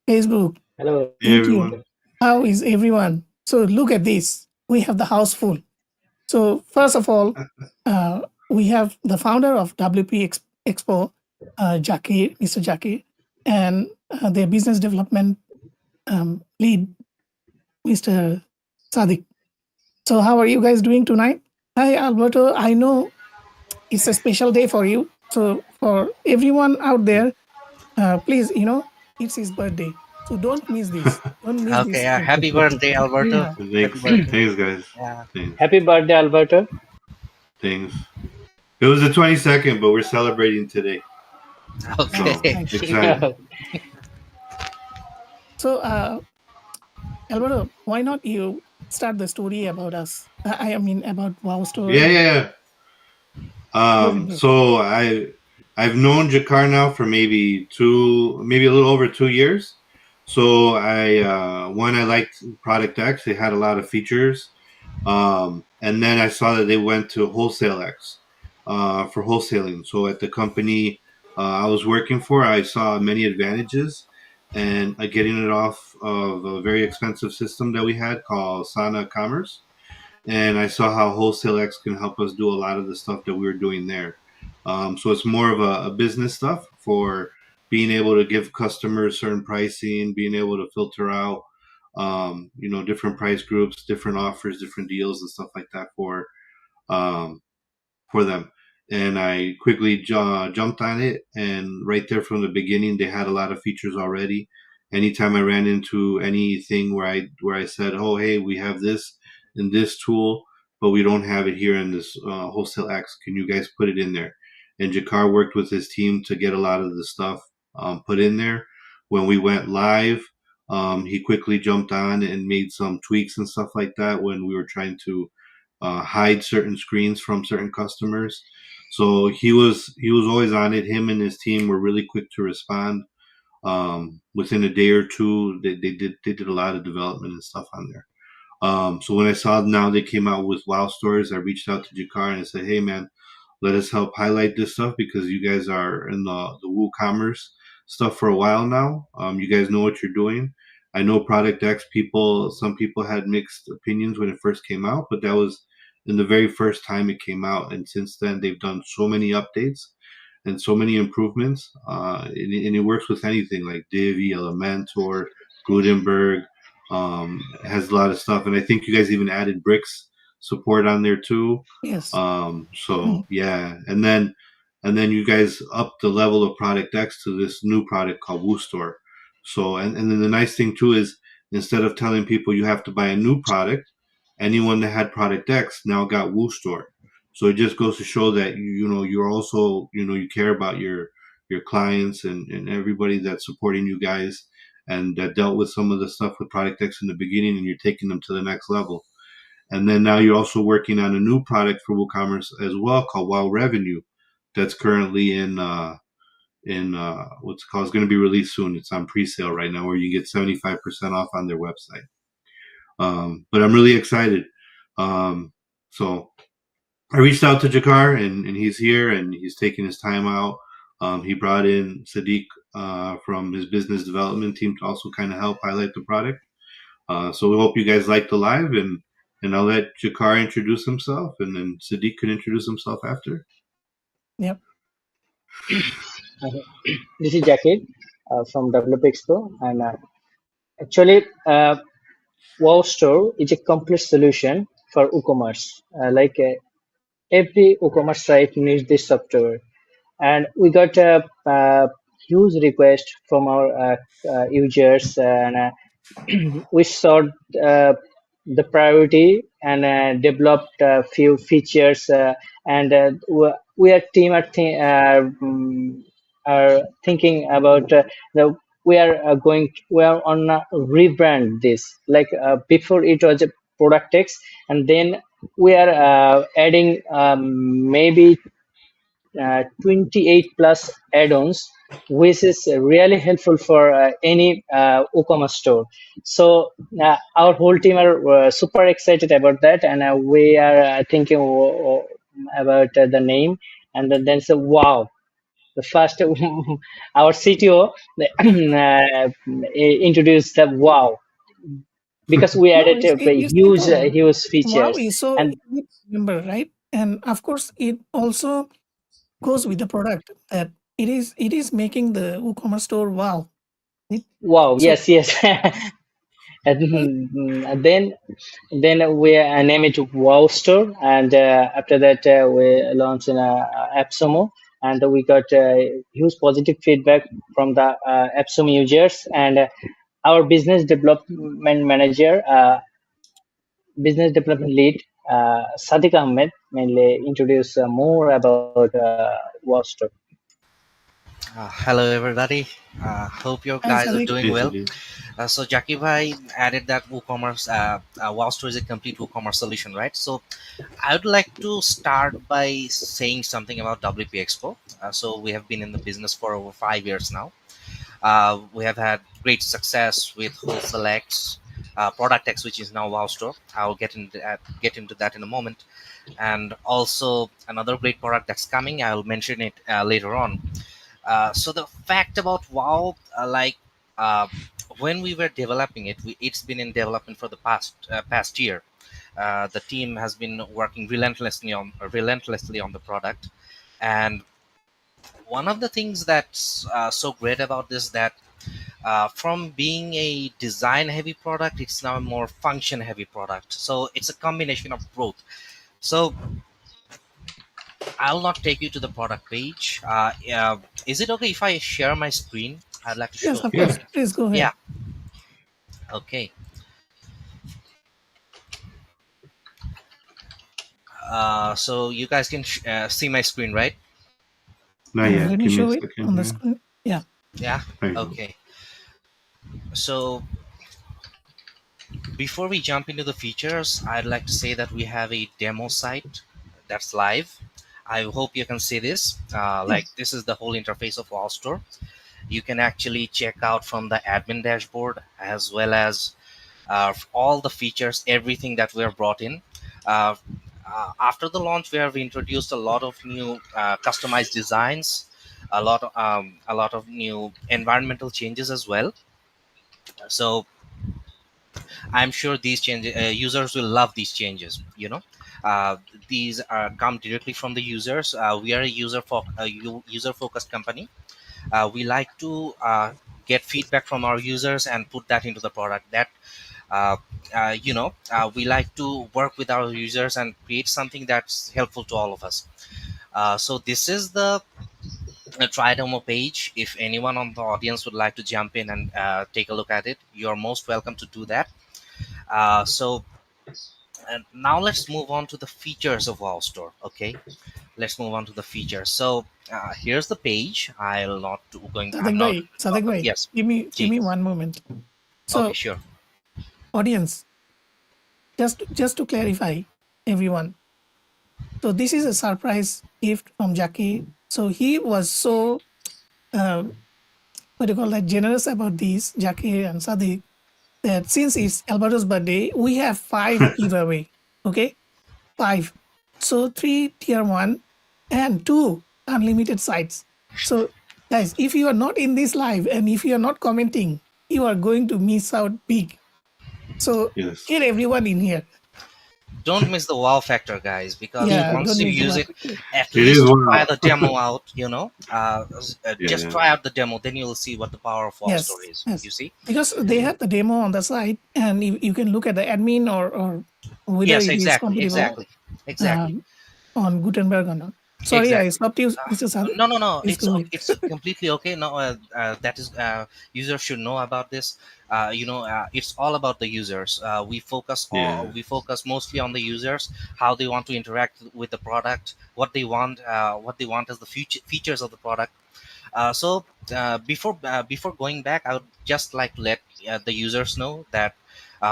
Facebook. Hello. Hey, Thank you. everyone. How is everyone? So look at this. We have the house full. So first of all, we have the founder of WP Expo, Jackie, Mr. Jackie, and their business development lead, Mr. Sadiq. So how are you guys doing tonight? Hi, Alberto. I know it's a special day for you. So for everyone out there, please, it's his birthday. So don't miss this. Don't miss Okay, this. happy birthday, Alberto. Yeah. Happy Thanks, birthday. thanks, guys. Yeah. Thanks, Happy birthday, Alberto. thanks. It was the 22nd, but we're celebrating today, Okay. so Thanks. excited. So, Alberto, why not you start the story about us? I mean, about WowStore. Yeah. So I've known Jakar now for maybe a little over 2 years. So I liked Product X. They had a lot of features. And then I saw that they went to Wholesale X for wholesaling. So at the company I was working for, I saw many advantages and getting it off of a very expensive system that we had called Sana Commerce. And I saw how Wholesale X can help us do a lot of the stuff that we were doing there. So it's more of a business stuff for being able to give customers certain pricing, being able to filter out, different price groups, different offers, different deals, and stuff like that um, for them. And I quickly jumped on it, and right there from the beginning, they had a lot of features already. Anytime I ran into anything where I said, "Oh, hey, we have this in this tool, but we don't have it here in this Wholesale X. Can you guys put it in there?" And Jakar worked with his team to get a lot of the stuff put in there. When we went live, he quickly jumped on and made some tweaks and stuff like that when we were trying to hide certain screens from certain customers. So he was always on it. Him and his team were really quick to respond. Within a day or two, they did a lot of development and stuff on there. So when I saw now they came out with Wow Stores, I reached out to Jakar and I said, "Hey man, let us help highlight this stuff because you guys are in the WooCommerce stuff for a while now. You guys know what you're doing. I know Product X some people had mixed opinions when it first came out, but that was in the very first time it came out. And since then, they've done so many updates and so many improvements. And it works with anything like Divi, Elementor, Gutenberg. It has a lot of stuff. And I think you guys even added Bricks support on there too. Yes. So yeah, and then you guys up the level of Product X to this new product called WooStore. So and then the nice thing too is instead of telling people you have to buy a new product, anyone that had Product X now got WooStore. So it just goes to show that you're also you care about your clients and everybody that's supporting you guys and that dealt with some of the stuff with Product X in the beginning and you're taking them to the next level. And then now you're also working on a new product for WooCommerce as well called WowRevenue that's currently in what's it called. It's going to be released soon. It's on pre-sale right now where you get 75% off on their website. But I'm really excited. So I reached out to Jakar and he's here and he's taking his time out. He brought in Sadiq from his business development team to also kind of help highlight the product. So we hope you guys like the live and I'll let Jakar introduce himself and then Sadiq can introduce himself after. Yep. This is Jackie from WP Expo, and actually, WowStore is a complete solution for WooCommerce. Every WooCommerce site needs this software, and we got a huge request from our users, and we sought the priority and developed a few features, and we are team are thinking about the we are on rebrand this before it was a product X, and then we are adding maybe 28 plus add-ons, which is really helpful for any WooCommerce store. So our whole team are super excited about that, and we are thinking about the name, and then say, wow, the first our CTO introduced the wow because we No, added a it's huge simple. huge Wow features. is so And easy to remember, right? And of course, it also goes with the product that it is making the WooCommerce store wow. Right? wow, So yes, yes. And right? then we name it WowStore, and after that we launched in AppSumo, and we got huge positive feedback from the AppSumo users. And our business development lead, Sadiq Ahmed, mainly introduce more about WowStore. Hello, everybody. Hope you Hi, guys are Sadiq. doing Yes, well. it is. So, Jackie Bhai added that WooCommerce, WowStore is a complete WooCommerce solution, right? So, I would like to start by saying something about WP Expo. So, we have been in the business for over 5 years now. We have had great success with Wholesale X, Product X, which is now WowStore. I'll get into that in a moment. And also another great product that's coming. I'll mention it later on. So the fact about Wow, uh, when we were developing it, it's been in development for the past year. The team has been working relentlessly on the product, and one of the things that's so great about this that from being a design heavy product, it's now a more function heavy product. So it's a combination of both. So I'll not take you to the product page. Is it okay if I share my screen? I'd like to Yes, show of you. course. Yeah. Please go Yeah. ahead. Okay. So you guys can see my screen, right? Not yet. Let me Give me a show it second on the here. screen. Yeah. Yeah. There you go. Okay. So before we jump into the features, I'd like to say that we have a demo site that's live. I hope you can see this. Like Yes. this is the whole interface of WallStore. You can actually check out from the admin dashboard as well as all the features, everything that we have brought in. Uh, After the launch, we have introduced a lot of new customized designs, a lot of new environmental changes as well. So I'm sure these changes, users will love these changes. Uh, these come directly from the users. We are a user focused company. We like to get feedback from our users and put that into the product. Uh, we like to work with our users and create something that's helpful to all of us. So this is the try demo page. If anyone on the audience would like to jump in and take a look at it, you're most welcome to do that. So and now let's move on to the features of our store. Okay, let's move on to the features. So here's the page. I'm Sadiq not. bhai, Sadiq bhai, Yes. give G. me one moment. Okay, So, sure. audience, just to clarify, everyone. So this is a surprise gift from Jackie. So he was so what do you call that, generous about these, Jackie and Sadiq, that since it's Alberto's birthday, we have 5 giveaway. Okay, 5. So 3 tier 1 and 2 unlimited sites. So guys, if you are not in this live and if you are not commenting, you are going to miss out big. So Yes. get everyone in here. Don't miss the wow factor, guys, because Yeah, once don't you miss the use wow it, factor. at It is least try wow. the demo out. Just Yeah. try out the demo, then you'll see what the power of wow store Yes, is. yes. You see? Because they have the demo on the site and you can look at the admin or whether Yes, it is exactly, compatible exactly, exactly. um, on Gutenberg or not. Sorry, I Exactly. stopped you, Mr. Sadiq. No, no, no. Please go ahead. It's completely okay. No, that is users should know about this. It's all about the users. Yeah. We focus mostly on the users, how they want to interact with the product, what they want as the future features of the product. Before going back, I would just like to let the users know that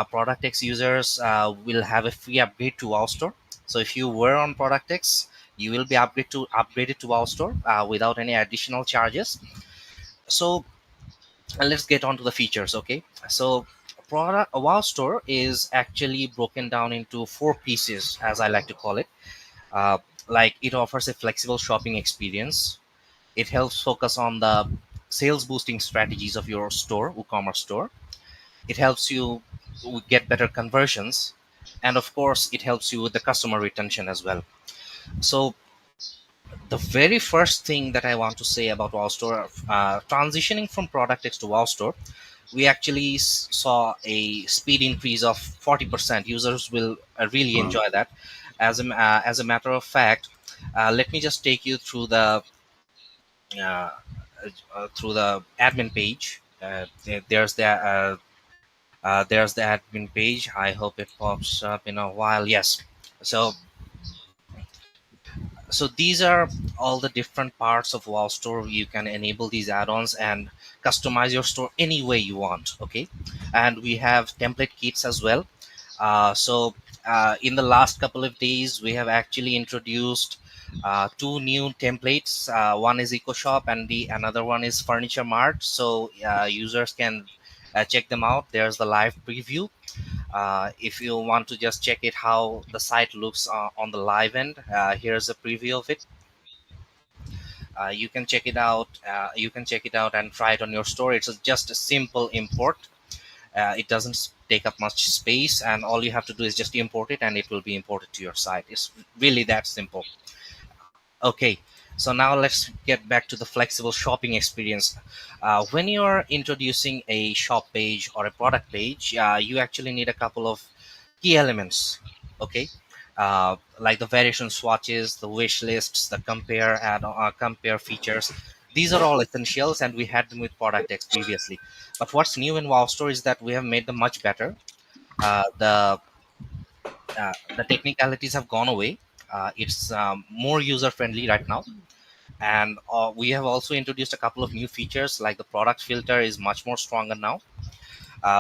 Product X users will have a free upgrade to our store. So if you were on Product X, you will be upgraded to our store without any additional charges. So let's get on to the features. Okay, so product Wow Store is actually broken down into 4 pieces, as I like to call it. Like it offers a flexible shopping experience. It helps focus on the sales boosting strategies of your store, WooCommerce store. It helps you get better conversions, and of course, it helps you with the customer retention as well. So the very first thing that I want to say about WowStore, transitioning from Product X to WowStore, we actually saw a speed increase of 40%. Users will really Wow. enjoy that. As a matter of fact, let me just take you uh, through the admin page. There's the admin page. I hope it pops up in a while. Yes. So these are all the different parts of wow store. You can enable these add-ons and customize your store any way you want. Okay, and we have template kits as well. In the last couple of days we have actually introduced two new templates. One is eco shop and the another one is furniture mart, so users can check them out. There's the live preview. If you want to just check it how the site looks on the live end, here's a preview of it. You can check it out. You can check it out and try it on your store. It's just a simple import. It doesn't take up much space, and all you have to do is just import it, and it will be imported to your site. It's really that simple. Okay, so now let's get back to the flexible shopping experience. When you're introducing a shop page or a product page, you actually need a couple of key elements. Okay, like the variation swatches, the wish lists, the compare features. These are all essentials, and we had them with Product X previously. But what's new in WowStore is that we have made them much better. The technicalities have gone away. It's more user friendly right now, and we have also introduced a couple of new features, like the product filter is much more stronger now.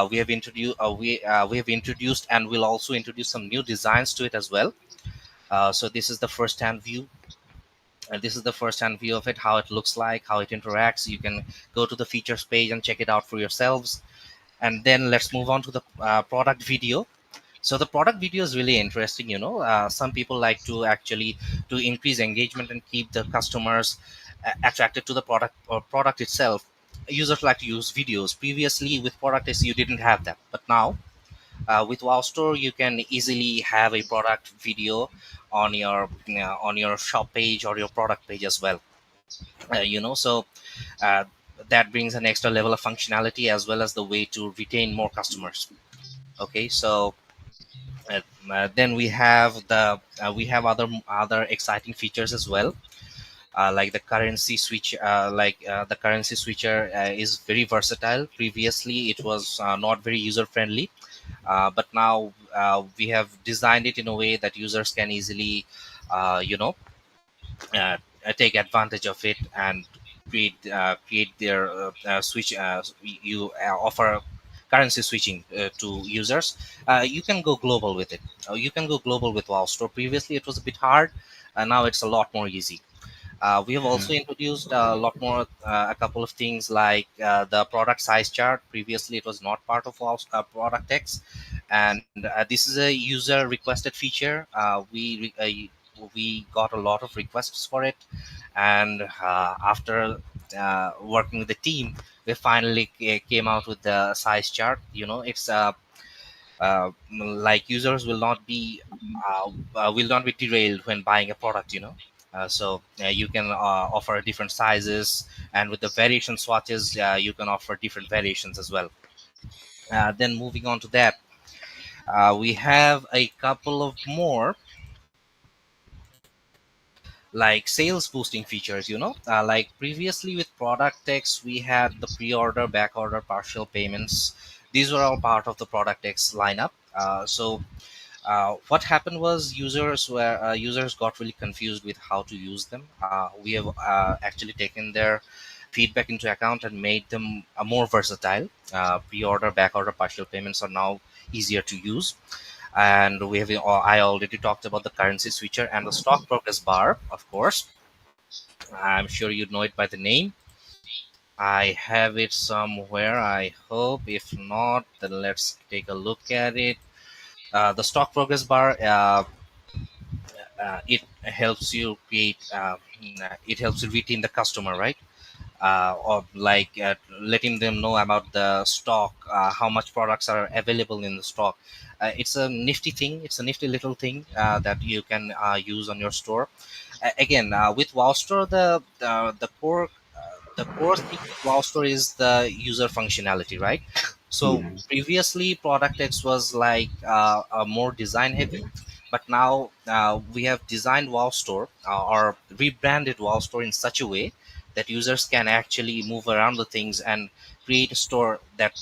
We have introduced and will also introduce some new designs to it as well. So this is the first hand view, and this is the first hand view of it, how it looks like, how it interacts. You can go to the features page and check it out for yourselves. And then let's move on to the product video. So the product video is really interesting. Some people like to actually to increase engagement and keep the customers attracted to the product or product itself. Users like to use videos. Previously with Product S you didn't have that, but now with WowStore you can easily have a product video on your shop page or your product page as well. So uh, that brings an extra level of functionality as well as the way to retain more customers. Okay, so uh, then we have other exciting features as well, like the currency switch. The currency switcher is very versatile. Previously it was not very user friendly, but now we have designed it in a way that users can easily uh, you know take advantage of it and create their switch. You offer currency switching to users. You can go global with it. You can go global with WowStore. Previously it was a bit hard, and now it's a lot more easy. We have Yeah. also introduced a lot more, a couple of things like the product size chart. Previously, it was not part of our product text, and this is a user requested feature. We got a lot of requests for it, and after working with the team, we finally came out with the size chart. It's like users will not be derailed when buying a product. You can offer different sizes, and with the variation swatches you can offer different variations as well. Then moving on to that, we have a couple of more, like sales boosting features. Like previously with Product X we had the pre-order, back order, partial payments. These were all part of the Product X lineup. What happened was users got really confused with how to use them. We have actually taken their feedback into account and made them more versatile. Pre-order, back order, partial payments are now easier to use. And I already talked about the currency switcher and the stock progress bar. Of course, I'm sure you know it by the name. I have it somewhere, I hope. If not, then let's take a look at it. The stock progress bar it helps you create it helps you retain the customer, right? Or like letting them know about the stock, how much products are available in the stock. It's a nifty thing, it's a nifty little thing that you can use on your store. Again, with WowStore, the core thing with WowStore is the user functionality, right? So Yeah. previously, Product X was like more design heavy, but now we have designed WowStore or rebranded WowStore in such a way that users can actually move around the things and create a store that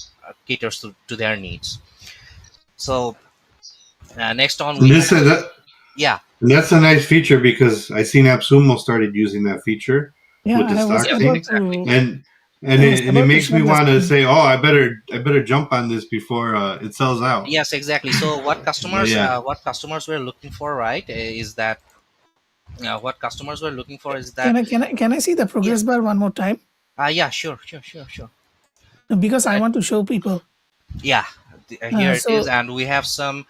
caters to their needs. So next on And we have, yeah, that's a nice feature because I seen AppSumo started using that feature Yeah, with the stock yes, thing, exactly. and I was it about to makes share me the want to screen. say, oh, I better jump on this before it sells out. Yes, exactly. So But yeah, what customers were looking for, right, is that what customers were looking for is that, Can I see the yeah, progress bar one more time? yeah, sure. Because I Uh, want to show people. yeah, here it is, So and we have some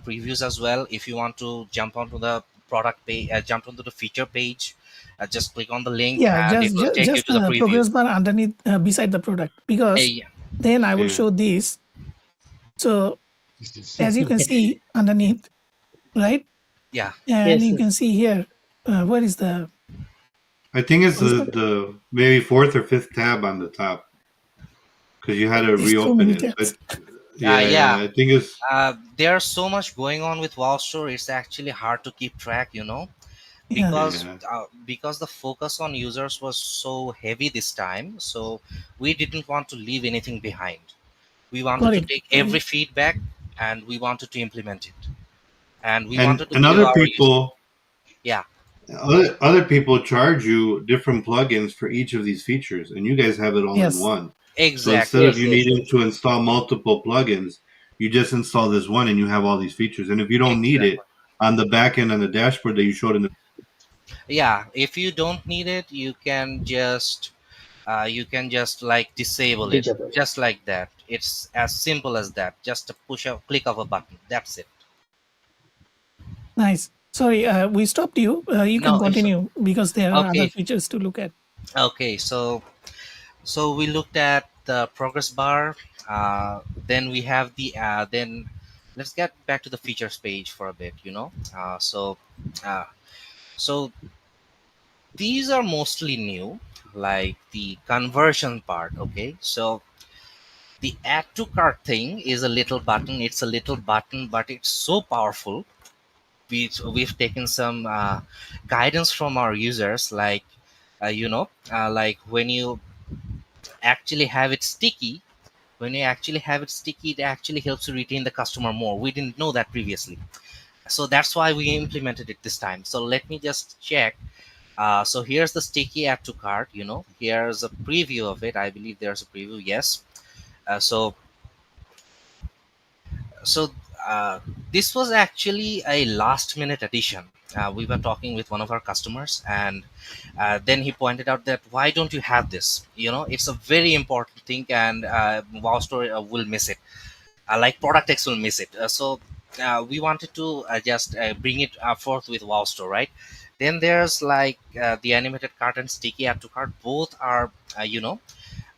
previews as well. If you want to jump onto the product page, jump onto the feature page, just click on the link, yeah, and it just will just, take you just to the the preview. progress bar underneath beside the product, because Yeah, then I will yeah. show these. So as you can see underneath, right, yeah, and Yes, you can yes. see here, where is the I think it's what is that? the maybe fourth or fifth tab on the top because you had to There's so reopen many it. tabs. yeah. Yeah, I think it's There's so much going on with WowStore. It's actually hard to keep track, Yeah, yeah. because the focus on users was so heavy this time. So we didn't want to leave anything behind. We wanted got to it. take every feedback and we wanted to implement it. And we And wanted to and give other our users, people yeah, other people charge you different plugins for each of these features, and you guys have it all in Yes, one. So instead exactly. of Yes, you yes, needing yes. to install multiple plugins, you just install this one and you have all these features. And if you don't need it Exactly. on the back end on the dashboard that you showed in the Yeah, if you don't need it, you can just like disable it, Disable. just like that. It's as simple as that. Just a click of a button. That's it. nice. Sorry, we stopped you. You can No, it's continue because there are other okay. features to look at. Okay, so we looked at the progress bar. Then we have then let's get back to the features page for a bit. Uh, so these are mostly new, like the conversion part. Okay, so the add to cart thing is a little button. It's a little button, but it's so powerful. We've taken some guidance from our users, like like actually have it sticky when you actually have it sticky, it actually helps you retain the customer more. We didn't know that previously, so that's why we implemented it this time. So let me just check. So here's the sticky add to cart. Here's a preview of it. I believe there's a preview. Yes. So this was actually a last minute addition. We were talking with one of our customers, and then he pointed out that why don't you have this? It's a very important thing, and WowStore will miss it, like Product X will miss it. So we wanted to just bring it forth with WowStore, right? Then there's like the animated cart and sticky add to cart. Both are,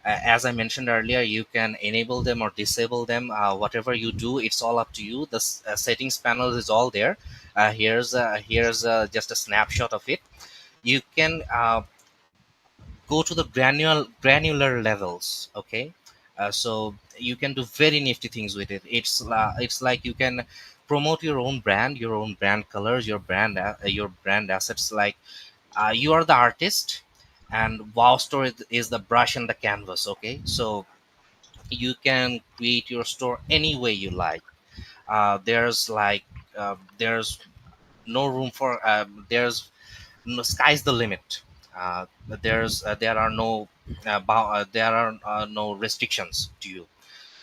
as I mentioned earlier, you can enable them or disable them. Whatever you do, it's all up to you. The settings panel is all there. Here's just a snapshot of it. You can go to the granular levels. Okay, so you can do very nifty things with it. It's like you can promote your own brand colors, your brand assets. Like you are the artist, and WowStore is the brush and the canvas. Okay, so you can create your store any way you like. There's no room for no, sky's the limit. There are no restrictions to you.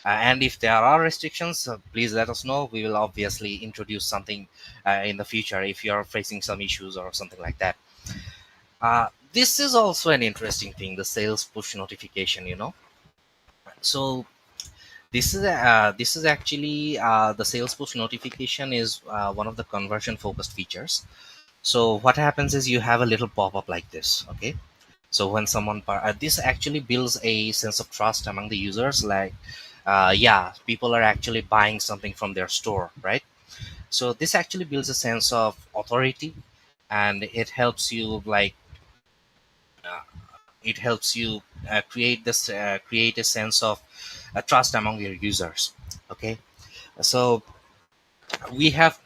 And if there are restrictions, please let us know. We will obviously introduce something in the future if you are facing some issues or something like that. This is also an interesting thing, the sales push notification. So This is actually the sales push notification is one of the conversion focused features. So what happens is you have a little pop-up like this. Okay, so when this actually builds a sense of trust among the users, like yeah, people are actually buying something from their store, right? So this actually builds a sense of authority, and it helps you uh, create a sense of trust among your users. Okay, so we have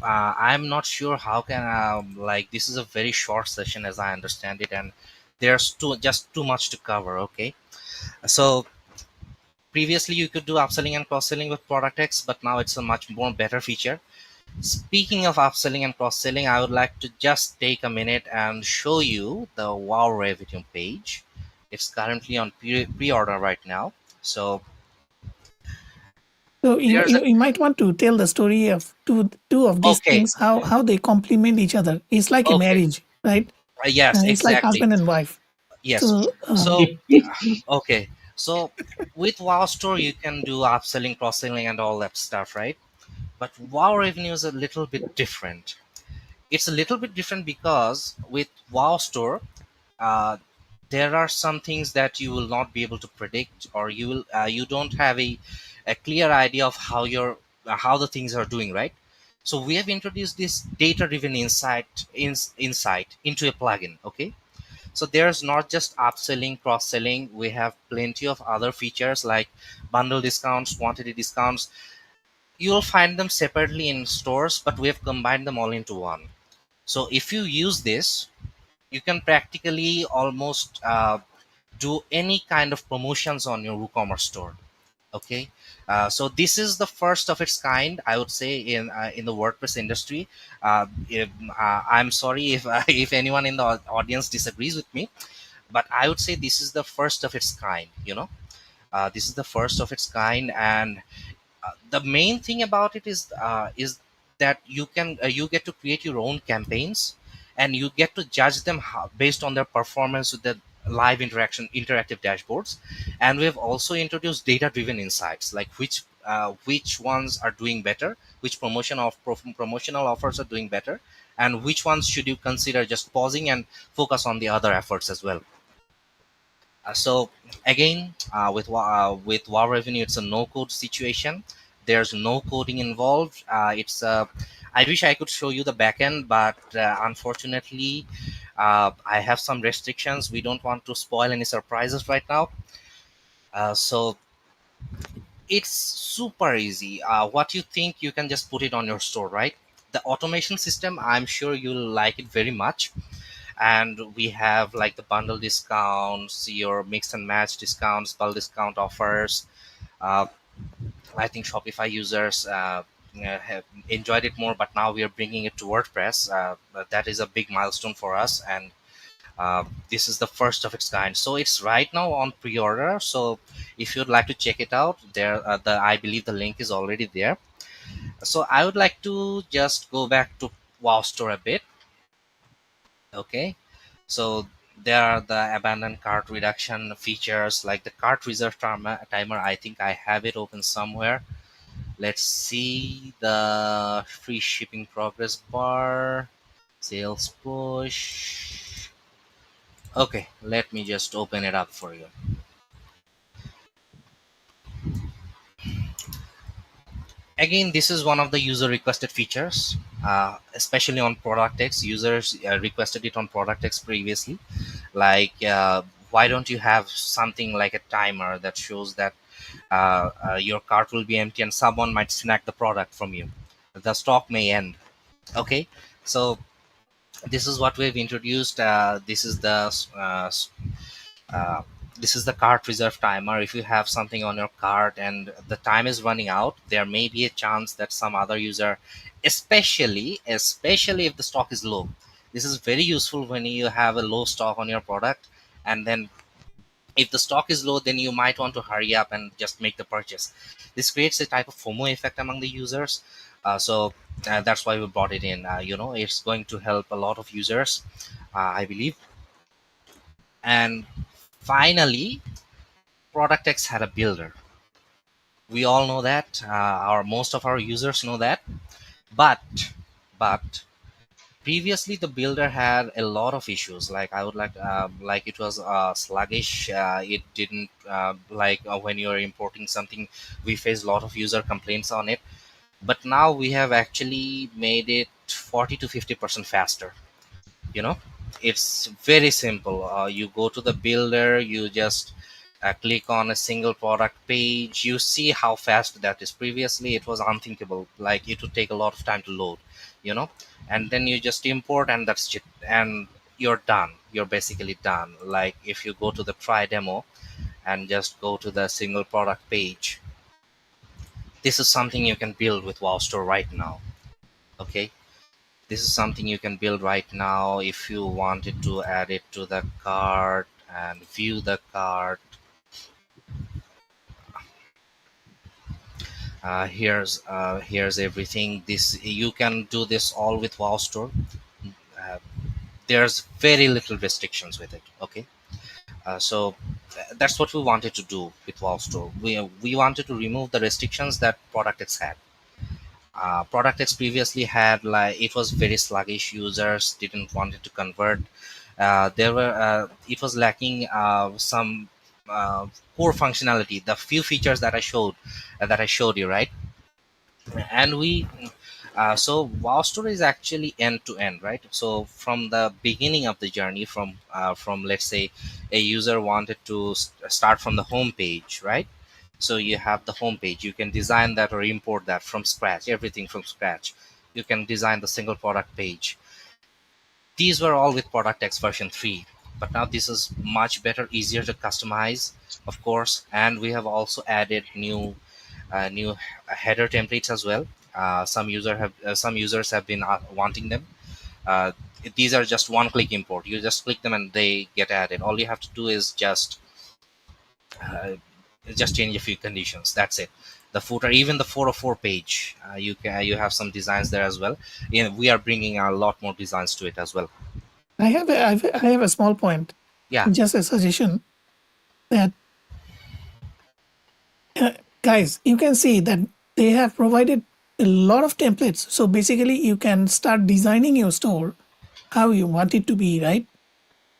I'm not sure how can like this is a very short session as I understand it, and there's too much to cover. Okay, so previously you could do upselling and cross-selling with product X, but now it's a much more better feature. Speaking of upselling and cross-selling, I would like to just take a minute and show you the Wow Revenue page. It's currently on pre-order right now. So So you, there's a you you might want to tell the story of two of these okay, things, how they complement each other. It's like a okay, marriage, right? yes, It's like exactly, husband and wife. yes. So So okay, so with Wow Store you can do upselling, cross-selling, and all that stuff, right? But Wow Revenue is a little bit different. It's a little bit different because with Wow Store, uh, there are some things that you will not be able to predict, or you don't have a clear idea of how the things are doing, right? So we have introduced this data driven insight into a plugin. Okay, so there's not just upselling, cross-selling. We have plenty of other features like bundle discounts, quantity discounts. You will find them separately in stores, but we have combined them all into one. So if you use this, you can practically almost do any kind of promotions on your WooCommerce store. Okay, so this is the first of its kind, I would say, in the WordPress industry. I'm sorry if if anyone in the audience disagrees with me, but I would say this is the first of its kind. This is the first of its kind, and the main thing about it is that you get to create your own campaigns, and you get to judge them based on their performance with the live interactive dashboards. And we've also introduced data driven insights, like which ones are doing better, which promotional offers are doing better, and which ones should you consider just pausing and focus on the other efforts as well. So again, with Wow Revenue, it's a no code situation. There's no coding involved. I wish I could show you the backend, but unfortunately, I have some restrictions. We don't want to spoil any surprises right now. So it's super easy. What you think, you can just put it on your store, right? The automation system, I'm sure you'll like it very much. And we have like the bundle discounts, your mix and match discounts, bulk discount offers. uh, I think Shopify users have enjoyed it more, but now we are bringing it to WordPress. But that is a big milestone for us, and this is the first of its kind. So it's right now on pre-order. So if you'd like to check it out, I believe the link is already there. So I would like to just go back to WowStore a bit. Okay, so there are the abandoned cart reduction features, like the cart reserve timer. I think I have it open somewhere. Let's see the free shipping progress bar, sales push. Okay, let me just open it up for you. Again, this is one of the user requested features, especially on product X. Users requested it on product X previously. Like, why don't you have something like a timer that shows that your cart will be empty and someone might snag the product from you? The stock may end. Okay, so this is what we've introduced. Uh, this is the cart reserve timer. If you have something on your cart and the time is running out, there may be a chance that some other user, especially if the stock is low. This is very useful when you have a low stock on your product, and then if the stock is low, then you might want to hurry up and just make the purchase. This creates a type of FOMO effect among the users. So that's why we brought it in. It's going to help a lot of users, I believe. And finally, product X had a builder. We all know that. Our most of our users know that. But but previously the builder had a lot of issues. Like I would like it was sluggish. It didn't when you're importing something, we face a lot of user complaints on it. But now we have actually made it 40 to 50% faster. You know, it's very simple. You go to the builder, you just click on a single product page, you see how fast that is. Previously it was unthinkable, like it would take a lot of time to load, you know. And then you just import and that's it, and you're done, you're basically done. Like if you go to the try demo and just go to the single product page, this is something you can build with WowStore right now. Okay, this is something you can build right now. If you wanted to add it to the cart and view the cart, here's everything. This you can do this all with WowStore. uh, there's very little restrictions with it. Okay, that's what we wanted to do with WowStore. We wanted to remove the restrictions that product X had. Product X previously had, like, it was very sluggish. Users didn't want it to convert. There were It was lacking some core functionality, the few features that I showed you, right? And we so WowStore is actually end to end, right? So from the beginning of the journey, from let's say a user wanted to start from the home page, right? So you have the home page, you can design that or import that from scratch, everything from scratch. You can design the single product page. These were all with product X version 3, but now this is much better, easier to customize, of course. And we have also added new header templates as well. Some users have been wanting them. uh, these are just one click import. You just click them and they get added. All you have to do is uh, just change a few conditions, that's it. The footer, even the 404 page, you have some designs there as well. We are bringing a lot more designs to it as well. I have a small point, Yeah. just a suggestion that uh, guys, you can see that they have provided a lot of templates. So basically, you can start designing your store how you want it to be, right?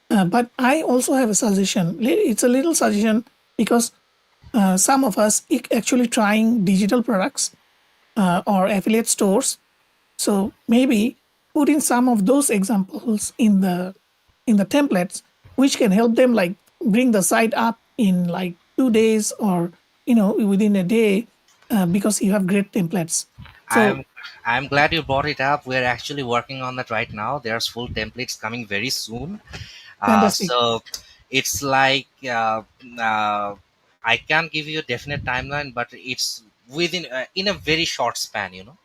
But I also have a suggestion. It's a little suggestion because some of us actually trying digital products or affiliate stores. So maybe put in some of those examples in the templates, which can help them like bring the site up in like 2 days or within a day because you have great templates. So i'm I'm glad you brought it up. We're actually working on that right now. There's full templates coming very soon. fantastic, So it's like I can't give you a definite timeline, but it's within in a very short span, you know.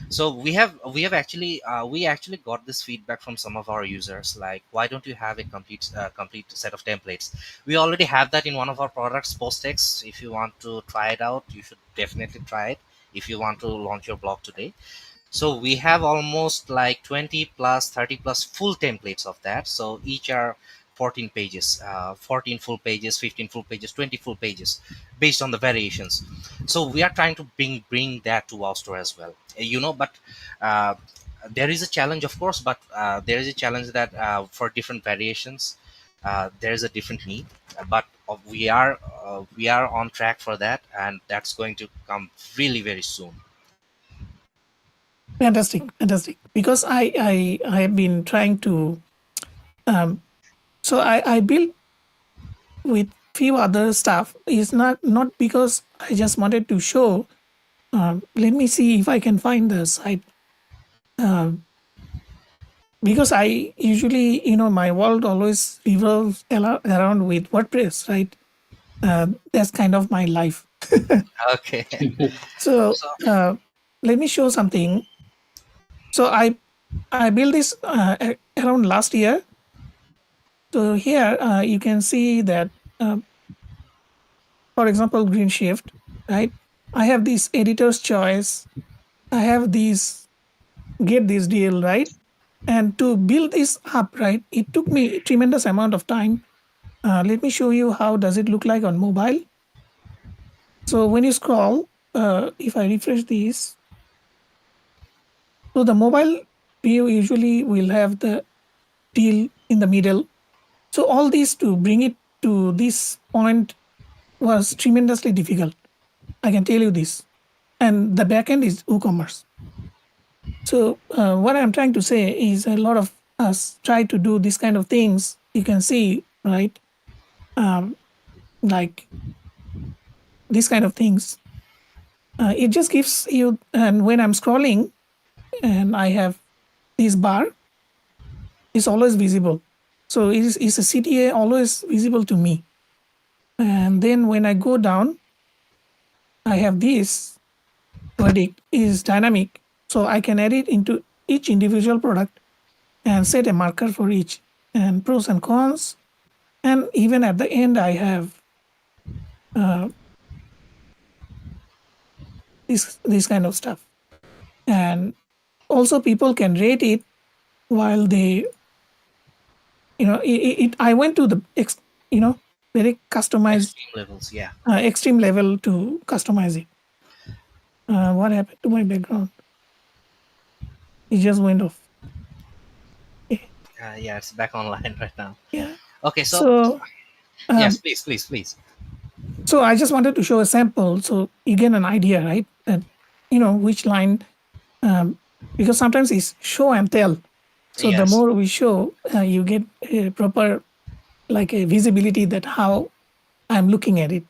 So we have actually we actually got this feedback from some of our users, like, why don't you have a complete set of templates? We already have that in one of our products, Postex. If you want to try it out, you should definitely try it if you want to launch your blog today. So we have almost like 20 plus 30 plus full templates of that. So each are 14 pages, 14 full pages, 15 full pages, 20 full pages, based on the variations. So we are trying to bring that to our store as well. But uh, there is a challenge, of course. But there is a challenge that for different variations, there is a different need. But we are on track for that, and that's going to come really very soon. fantastic. Because I have been trying to so I built with few other stuff. It's not because I just wanted to show. Let me see if I can find the site. Because I usually, my world always revolves around with WordPress, right? That's kind of my life. Okay. So So let me show something. So I built this around last year. So here you can see that, for example, Green Shift, right? I have this editor's choice. I have these get this deal, right? And to build this up, right, it took me a tremendous amount of time. Let me show you how does it look like on mobile. So when you scroll, if I refresh these, so the mobile view usually will have the deal in the middle. So all these to bring it to this point was tremendously difficult. I can tell you this. And the backend is WooCommerce. So what I'm trying to say is a lot of us try to do this kind of things. You can see, right? Like these kind of things. It just gives you, and when I'm scrolling and I have this bar, it's always visible. So it's a CTA always visible to me. And then when I go down, I have this verdict is dynamic. So I can add it into each individual product and set a marker for each and pros and cons. And even at the end, I have this kind of stuff. And also people can rate it while they, I went to the, very customized Extreme levels, yeah. extreme level to customize it. What happened to my background? It just went off. Yeah, it's back online right now. Yeah. Okay, so So yes, please. so I just wanted to show a sample so you get an idea, right? That which line, because sometimes it's show and tell. So the Yes, more we show, you get a proper like a visibility that how I'm looking at it.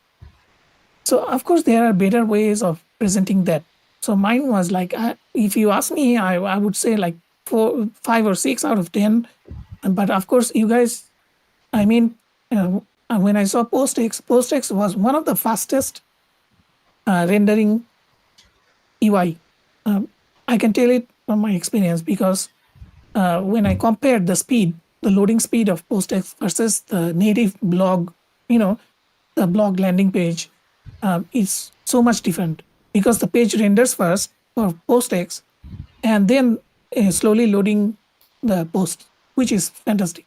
So of course there are better ways of presenting that. So mine was like, if you ask me, I would say like 5 or 6 out of 10. But of course, you guys, I mean, when I saw PostX was one of the fastest rendering UI. I can tell it from my experience because when I compared the speed, the loading speed of PostX versus the native blog, the blog landing page, is so much different because the page renders first for PostX and then slowly loading the post, which is fantastic.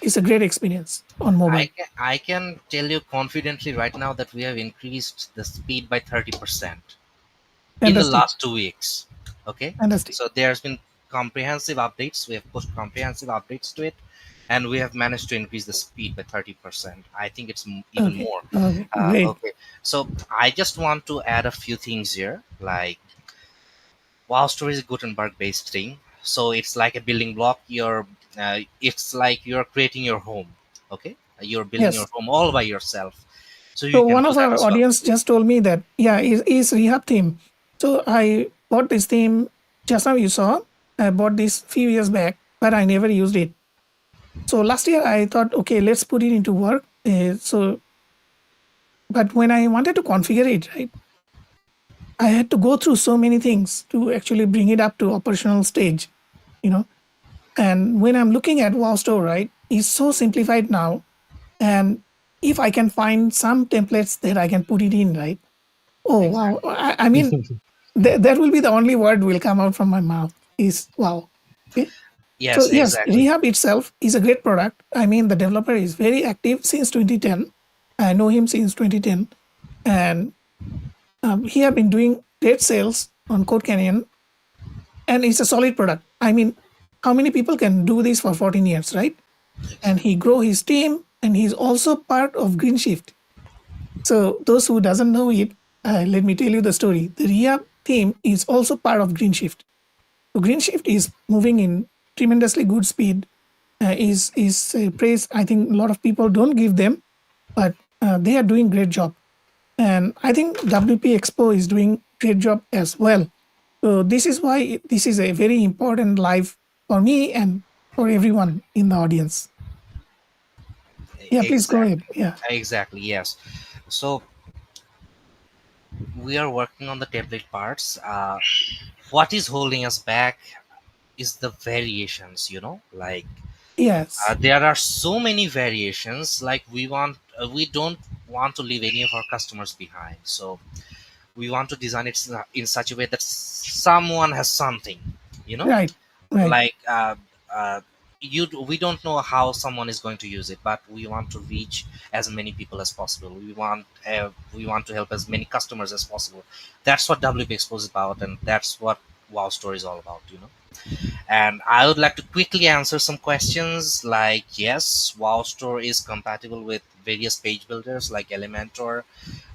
It's a great experience on mobile. I can tell you confidently right now that we have increased the speed by 30% in the Fantastic. last 2 weeks. Okay, Fantastic. so there's been comprehensive updates. We have pushed comprehensive updates to it, and we have managed to increase the speed by 30%. I think it's even Okay. more. Okay. Great. Okay, so I just want to add a few things here. Like WowStore is a Gutenberg based thing, so it's like a building block. It's like you're creating your home. Okay, you're building your Yes. home all by yourself, so you So can one do of that our as well. audience just told me that, yeah, is rehab theme. So I bought this theme just now you saw. I bought this few years back, but I never used it. So last year I thought, okay, let's put it into work. But when I wanted to configure it, right, I had to go through so many things to actually bring it up to operational stage, you know. And when I'm looking at WowStore, right, it's so simplified now. And if I can find some templates that I can put it in, right? Oh wow! Exactly. I mean, that will be the only word will come out from my mouth is wow. Okay. So Yes, yes, exactly. Rehab itself is a great product. I mean, the developer is very active since 2010. I know him since 2010, and he have been doing great sales on Code Canyon, and it's a solid product. I mean, how many people can do this for 14 years, right? And he Exactly. grow his team, and he's also part of Green Shift. So those who doesn't know it, let me tell you the story. The Rehab team is also part of Green Shift. So Green Shift is moving in tremendously good speed. Is praise. I think a lot of people don't give them, but they are doing great job. And I think WP Expo is doing great job as well. So this is why this is a very important live for me and for everyone in the audience. Yeah, please go ahead. Exactly. Yeah. Exactly. Yes. So we are working on the template parts. What is holding us back is the variations. Like Yes. there are so many variations. Like we don't want to leave any of our customers behind. So we want to design it in such a way that someone has something. You know, Right. Right. like we don't know how someone is going to use it, but we want to reach as many people as possible. We want to help as many customers as possible. That's what WP Expo is about, and that's what WowStore is all about, And I would like to quickly answer some questions. Like, yes, WowStore is compatible with various page builders like Elementor,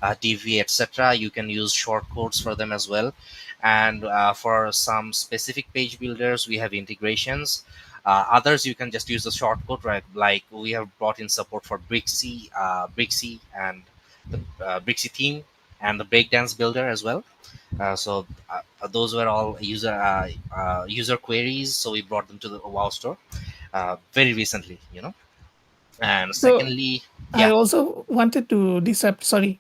DV, etc. You can use shortcodes for them as well. And for some specific page builders, we have integrations. Others, you can just use the shortcode, right? Like we have brought in support for Brixie, and the Brixie theme, and the Breakdance builder as well. Those were all user queries, so we brought them to the WoW store very recently, And So secondly, I yeah. also wanted to disrupt. Sorry,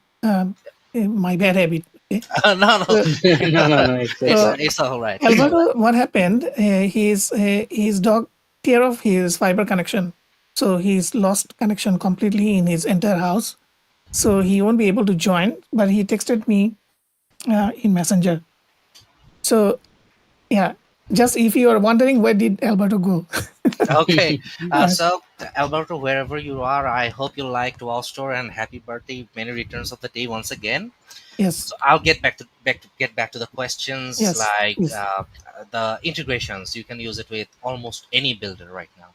my bad habit. Okay. No, no, So, No, no, no, it's it's okay. so it's all right. It's all right. Alberto, what happened? His dog tear off his fiber connection, so he's lost connection completely in his entire house. So he won't be able to join. But he texted me in Messenger. So yeah, just if you are wondering where did Alberto go? Okay, uh, so Alberto, wherever you are, I hope you liked WoW store, and happy birthday, many returns of the day once again. yes, So I'll get back to the questions, yes, like yes, the integrations. You can use it with almost any builder right now.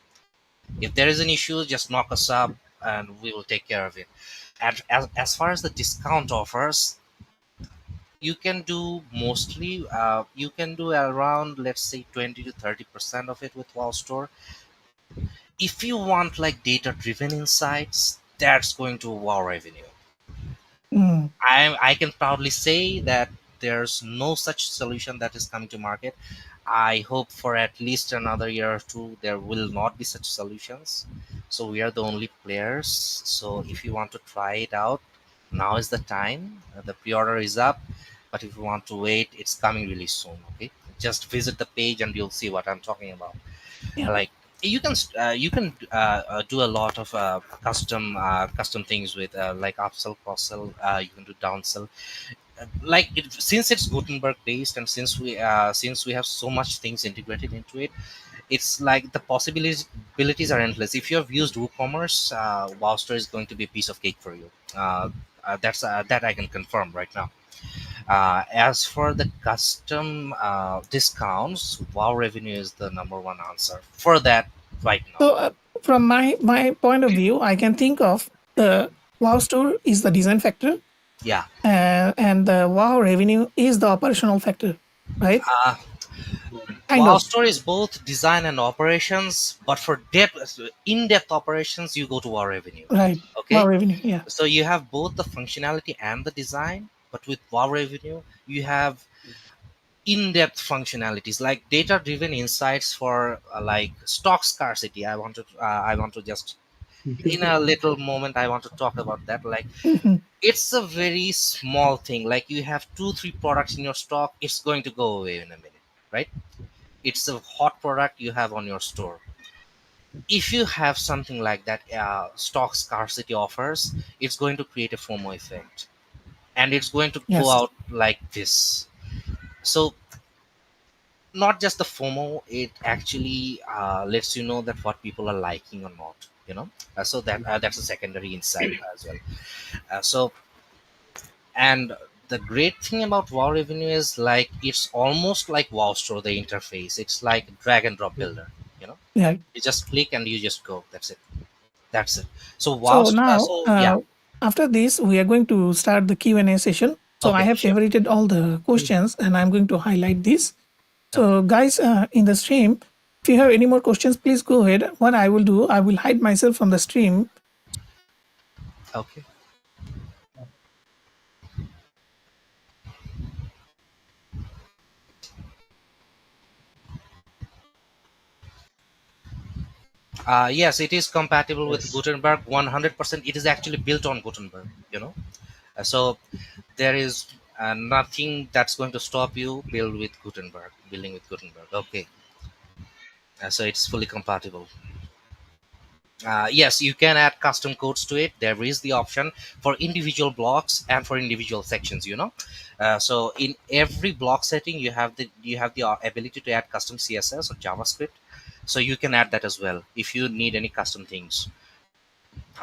If there is an issue, just knock us up and we will take care of it. And as far as the discount offers, you can do mostly, you can do around, let's say, 20 to 30% of it with WoW Store. If you want like data driven insights, that's going to WoW Revenue. mm, I can proudly say that there's no such solution that is coming to market. I hope for at least another year or two there will not be such solutions. So we are the only players. So if you want to try it out, now is the time. The pre-order is up, but if you want to wait, it's coming really soon. Okay, just visit the page and you'll see what I'm talking about. yeah. Like you can do a lot of custom things with like upsell, cross sell. You can do downsell, like since it's Gutenberg based, and since we have so much things integrated into it, it's like the possibilities are endless. If you have used WooCommerce, WowStore is going to be a piece of cake for you. That I can confirm right now. As for the custom discounts, Wow Revenue is the number one answer for that right now. So from my point of view, I can think of the Wow Store is the design factor, Yeah. and the Wow Revenue is the operational factor, right? Uh, Kind Wow of, Store is both design and operations, but for in-depth operations, you go to Wow Revenue. right. Wow Okay, Revenue, yeah. so you have both the functionality and the design, but with Wow Revenue, you have in-depth functionalities like data-driven insights for like stock scarcity. I want to just in a little moment I want to talk about that. Like Mhm. it's a very small thing. Like you have 2 3 products in your stock, it's going to go away in a minute, right? It's a hot product you have on your store. If you have something like that, stock scarcity offers, it's going to create a FOMO effect, and it's going to go Yes. out like this. So not just the FOMO, it actually lets you know that what people are liking or not. So that's a secondary insight as well. So and the great thing about Wow Revenue is like it's almost like Wow Store, the interface. It's like drag and drop builder. You know, Yeah. you just click and you just go. That's it. That's it. So So now, so yeah. after this, we are going to start the Q&A session. So I Okay, have sure. favorited all the questions, and I'm going to highlight this. So guys, in the stream, if you have any more questions, please go ahead. What I will do, I will hide myself from the stream. Okay. Yes, it is compatible with Yes. Gutenberg 100%. It is actually built on Gutenberg, So there is nothing that's going to stop you building with Gutenberg. Okay. So it's fully compatible. Yes, you can add custom codes to it. There is the option for individual blocks and for individual sections. So in every block setting, you have the ability to add custom CSS or JavaScript. So you can add that as well if you need any custom things,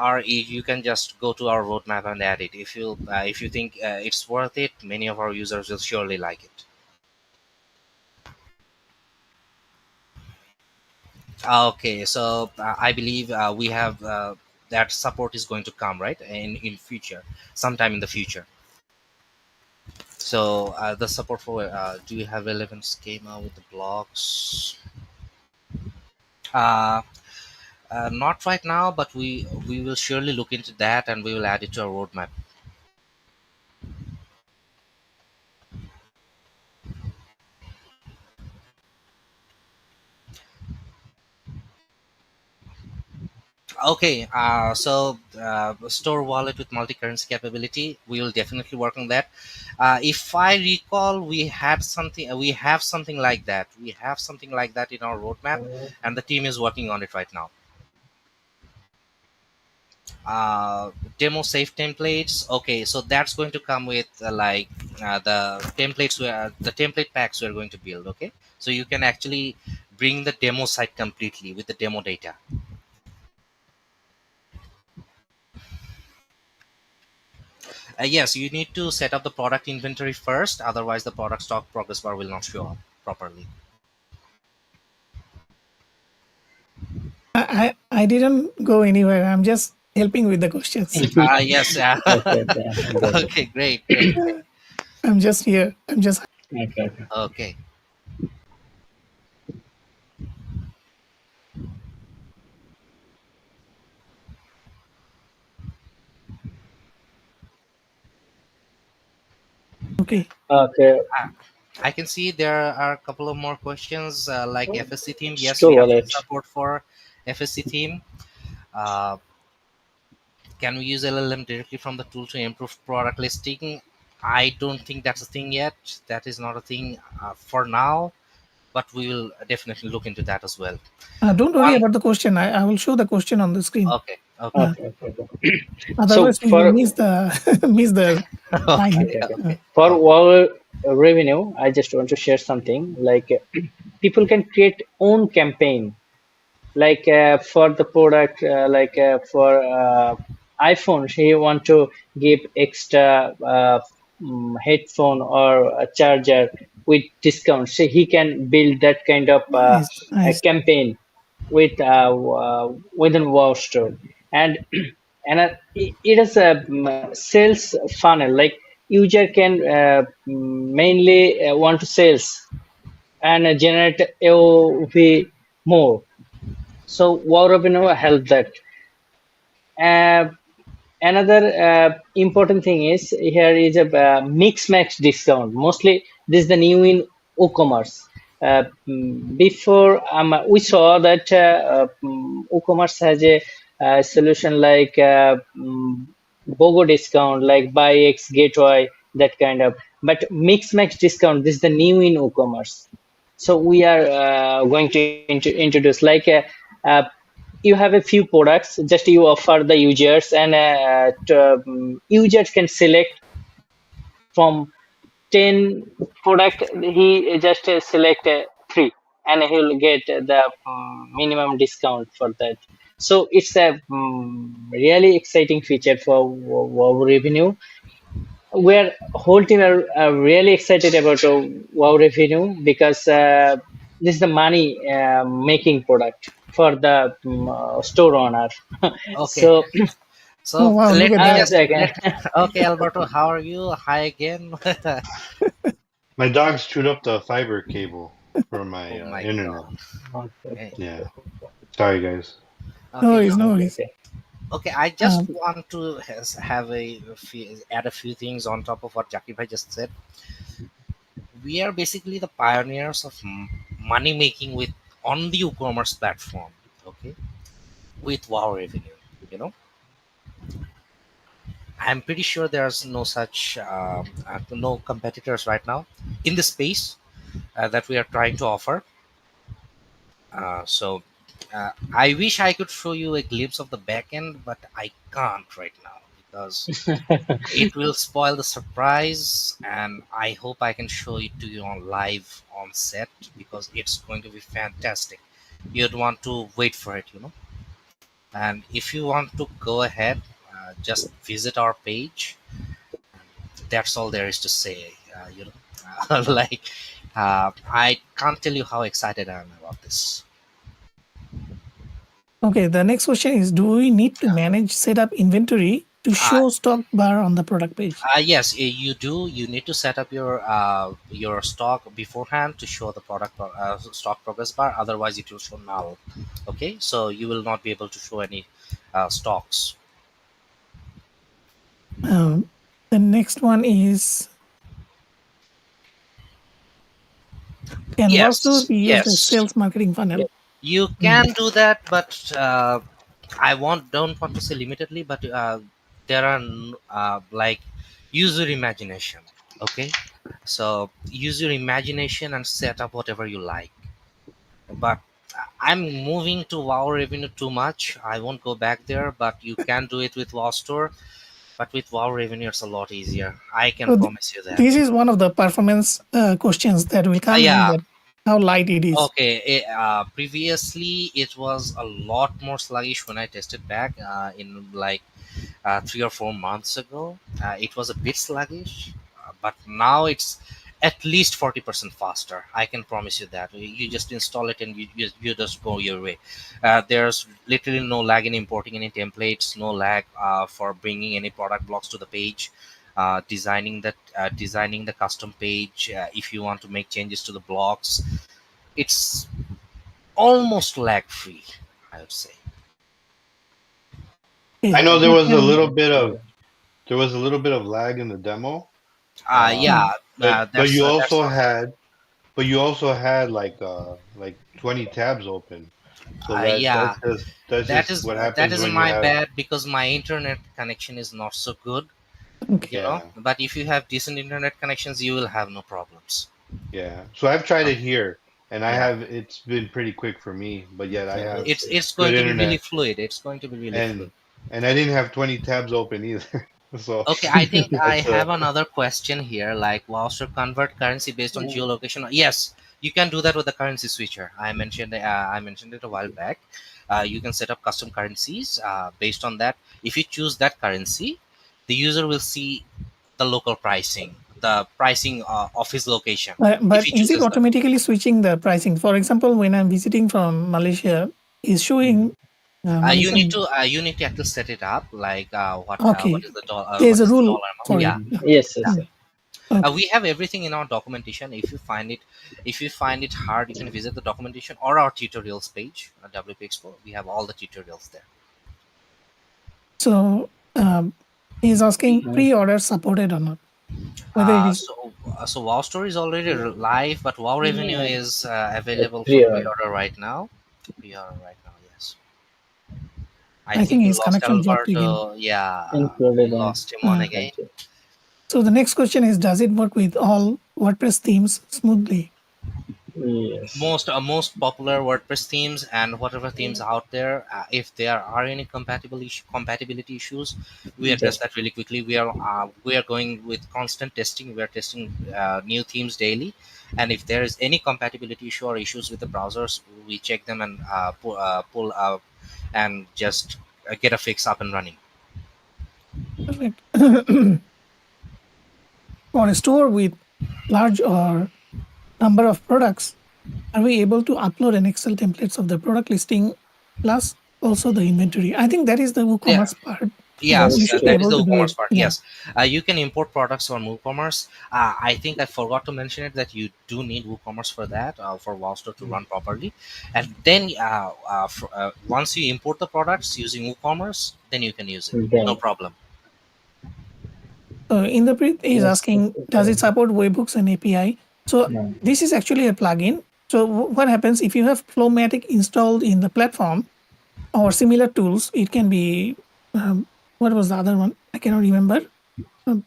or you can just go to our roadmap and add it if you think it's worth it. Many of our users will surely like it. Okay, so I believe we have that support is going to come right in future, sometime in the future. So the support for do you have relevant schema with the blocks? uh, not right now, but we will surely look into that and we will add it to our roadmap. Okay, so store wallet with multi-currency capability, we will definitely work on that. If I recall, we have something like that. We have something like that in our roadmap, and the team is working on it right now. Uh, Demo safe templates. Okay, so that's going to come with the templates where the template packs we're going to build. Okay, so you can actually bring the demo site completely with the demo data. Yes, you need to set up the product inventory first, otherwise the product stock progress bar will not show up properly. I didn't go anywhere. I'm just helping with the questions. Yes, yeah. Okay, okay, I got it. Okay, great, great, great. I'm just here. I'm just Okay, okay. Okay. okay. Okay, Ah, I can see there are a couple of more questions like FSC theme. Yes, store we have full wallet. support for FSC theme. Uh, can we use LLM directly from the tool to improve product listing? I don't think that's a thing yet. That is not a thing for now, but we will definitely look into that as well. Don't worry One, about the question. I will show the question on the screen. okay, okay, Uh, Okay, okay, okay. So Otherwise, we will for miss the miss the line. okay, okay, okay. okay, For okay, our revenue, I just want to share something like people can create own campaign like for the product for iPhone he want to give extra headphone or a charger with discount so he can build that kind of Nice, a nice. campaign with within WowStore and it is a sales funnel like user can mainly want to sales and generate AOV more so WowRabin help that. Uh, Another important thing is here is a mix max discount. Mostly this is the new in WooCommerce. Before we saw that WooCommerce has a solution like BOGO discount, like buy X get Y, that kind of. But mix max discount. This is the new in WooCommerce. So we are going to introduce like you have a few products just you offer the users and users can select from 10 product he just select 3 and he'll get the minimum discount for that so it's a really exciting feature for wow revenue we're whole team are really excited about wow revenue because this is the money making product for the store owner okay. so Oh So wow! Look let at me that. just second let. Okay, Alberto, how are you? Hi again. My dogs chewed up the fiber cable for my Oh my internet. god. okay, Okay. Yeah. Sorry, guys. No Okay. worries, Now, no okay, worries. okay. okay. I just Um, want to have add a few things on top of what Jackie Bhai just said. We are basically the pioneers of money making with on the e-commerce platform. Okay, with Wow Revenue. You know, I'm pretty sure there's no such no competitors right now in the space that we are trying to offer. So I wish I could show you a glimpse of the back end, but I can't right now because it will spoil the surprise. And I hope I can show it to you on live on set because it's going to be fantastic. you'd want to wait for it, And if you want to go ahead, just visit our page. That's all there is to say. Like I can't tell you how excited I am about this. Okay, the next question is, do we need to manage setup inventory to Uh, show stock bar on the product page? yes, you do. You need to set up your stock beforehand to show the product stock progress bar. Otherwise, it will show null. Okay, so you will not be able to show any stocks. The next one is, can WowStore Yes, be used as yes, sales marketing funnel? you can do that, but don't want to say limitedly, but there are like use your imagination. Okay, so use your imagination and set up whatever you like. But I'm moving to Wow Revenue too much. I won't go back there, but you can do it with WowStore. But with Wow Revenue, it's a lot easier. I can So promise you that. this is one of the performance questions that will come in, Yeah. that how light it is. Okay. Previously, it was a lot more sluggish when I tested back in like 3 or 4 months ago. It was a bit sluggish, but now it's at least 40% faster. I can promise you that. You just install it and you just go your way. There's literally no lag in importing any templates, no lag for bringing any product blocks to the page. Designing the custom page, if you want to make changes to the blocks, it's almost lag free, I would say. I Okay, know we can, there was a little bit of lag in the demo, Yeah, but you that's also not. had like 20 tabs open. So Yeah, that's just what that happens is when you my have, bad because my internet connection is not so good, okay. yeah. But if you have decent internet connections, you will have no problems. Yeah. So I've tried Uh, it here and yeah, it's been pretty quick for me, but yet I have it's good going to be really internet fluid. It's going to be really fluid. and I didn't have 20 tabs open either. So Okay, I think I that's have another question here. Like, was to convert currency based on geolocation? Yes, you can do that with the currency switcher. I mentioned it a while back. You can set up custom currencies based on that. If you choose that currency, the user will see the local pricing, the pricing of his location. If But he is it chooses that, automatically switching the pricing? For example, when I'm visiting from Malaysia, is showing Malaysian. you need to actually set it up. Like, what Okay, is the dollar? there's What a is the rule dollar amount? for it. Yeah. Yes, Yeah. yes, yes. Okay. We have everything in our documentation. If you find it hard, you can visit the documentation or our tutorials page at WP Expo. We have all the tutorials there. So he's asking pre-order supported or not. Whether it is So Wow Store is already live, but Wow Revenue Yeah, is it's available for pre-order. pre-order right now. Pre-order right now, yes. I I think think we his lost connection dropped again. Alberto. Yeah, we Included in lost him on Uh, again. so the next question is, does it work with all WordPress themes smoothly? yes. Most popular WordPress themes and whatever themes out there, if there are any compatibility issues, we address Just that really quickly. We are going with constant testing. We are testing new themes daily, and if there is any compatibility issue or issues with the browsers, we check them and pull up and just get a fix up and running. Perfect. For a store with large or number of products, are we able to upload an Excel templates of the product listing plus also the inventory? I think that is the Yeah. WooCommerce part. that You is Yes, should be that is able the to do it. WooCommerce part. Yeah. Yes, you can import products from WooCommerce. I think I forgot to mention it that you do need WooCommerce for that, for WowStore to run properly. And then once you import the products using WooCommerce, then you can use it. No then problem. Inderpreet is next. asking, does it support webhooks and API? So No. this is actually a plugin. So what happens if you have Flowmatic installed in the platform or similar tools? It can be what was the other one? I cannot remember.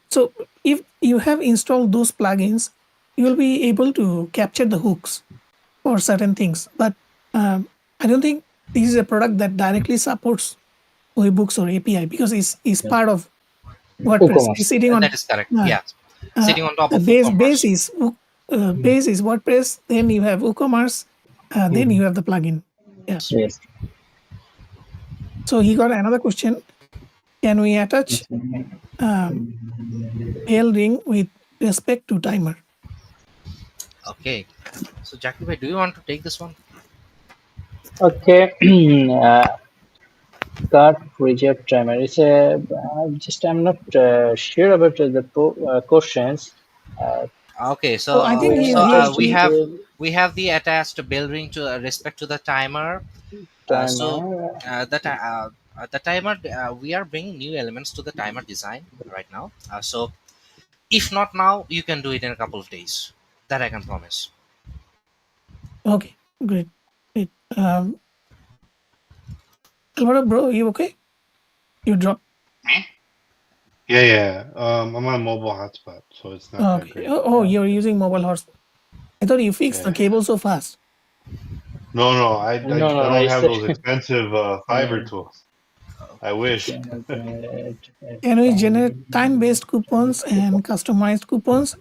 So if you have installed those plugins, you will be able to capture the hooks for certain things. But I don't think this is a product that directly supports webhooks or API because it's Yeah. part of WordPress. It's WooCommerce. sitting on That is correct. uh, Yeah, sitting on top the of base WooCommerce. base is WordPress. Then you have WooCommerce. Then you have the plugin. Yes. So he got another question. Can we attach bell ring with respect to timer? Okay. So Jackie, do you want to take this one? Okay. Card reject timer. It's a just I'm not sure about the questions. Okay, Oh, I think Attached we bill have the attached bill ring to respect to the timer. So timer. the timer, we are bringing new elements to the timer design right now. So if not now, you can do it in a couple of days. That I can promise. okay, great. Great. Alberto, bro, you okay? You dropped. Me? Yeah. I'm on mobile hotspot, so it's not that Okay. great. Oh, you're using mobile hotspot. I thought you fixed the Yeah. cable so fast. No, I No. don't It's have those expensive fiber uh, tools. I wish. Can we generate time-based coupons and customized coupons?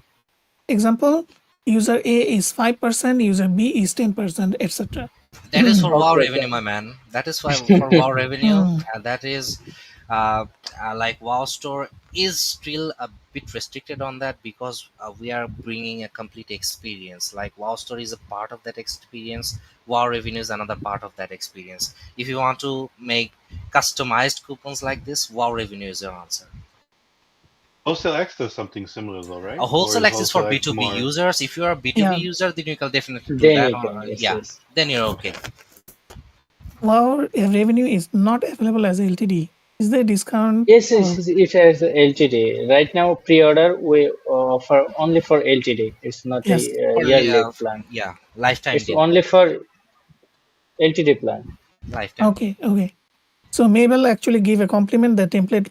Example, user A is 5%, user B is 10%, etc. That is for Wow okay. Revenue, my man. That is for Wow Revenue. Hmm. That is uh, like WowStore is still a bit restricted on that because we are bringing a complete experience. Like WowStore is a part of that experience. Wow Revenue is another part of that experience. If you want to make customized coupons like this, Wow Revenue is your answer. Wholesale X does something similar though, A right? Or wholesale is access for Wholesale X B2B more? users. If you are a B2B Yeah. user, then you can definitely do Then that. you can. Yeah, Yes. then you're okay. Wow revenue is not available as LTD. Is there a discount? Yes, Or it has LTD. Right now, pre-order we offer only for LTD. It's not a yes. For yearly plan. yeah, lifetime It's deal. only for LTD plan. Lifetime. Okay. So Mabel actually gave a compliment. The template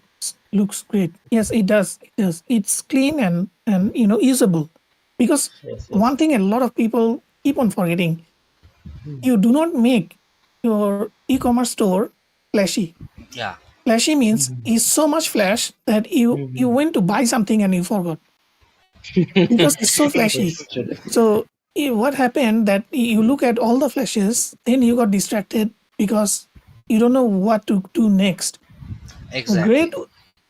looks great. Yes, it does. It does. It's clean and usable. Because Yes. one thing a lot of people keep on forgetting, you do not make your e-commerce store flashy. Yeah, Flashy means is so much flash that you went to buy something and you forgot because it's so flashy. Yes, true. So what happened that you look at all the flashes, then you got distracted because you don't know what to do next. A exactly. great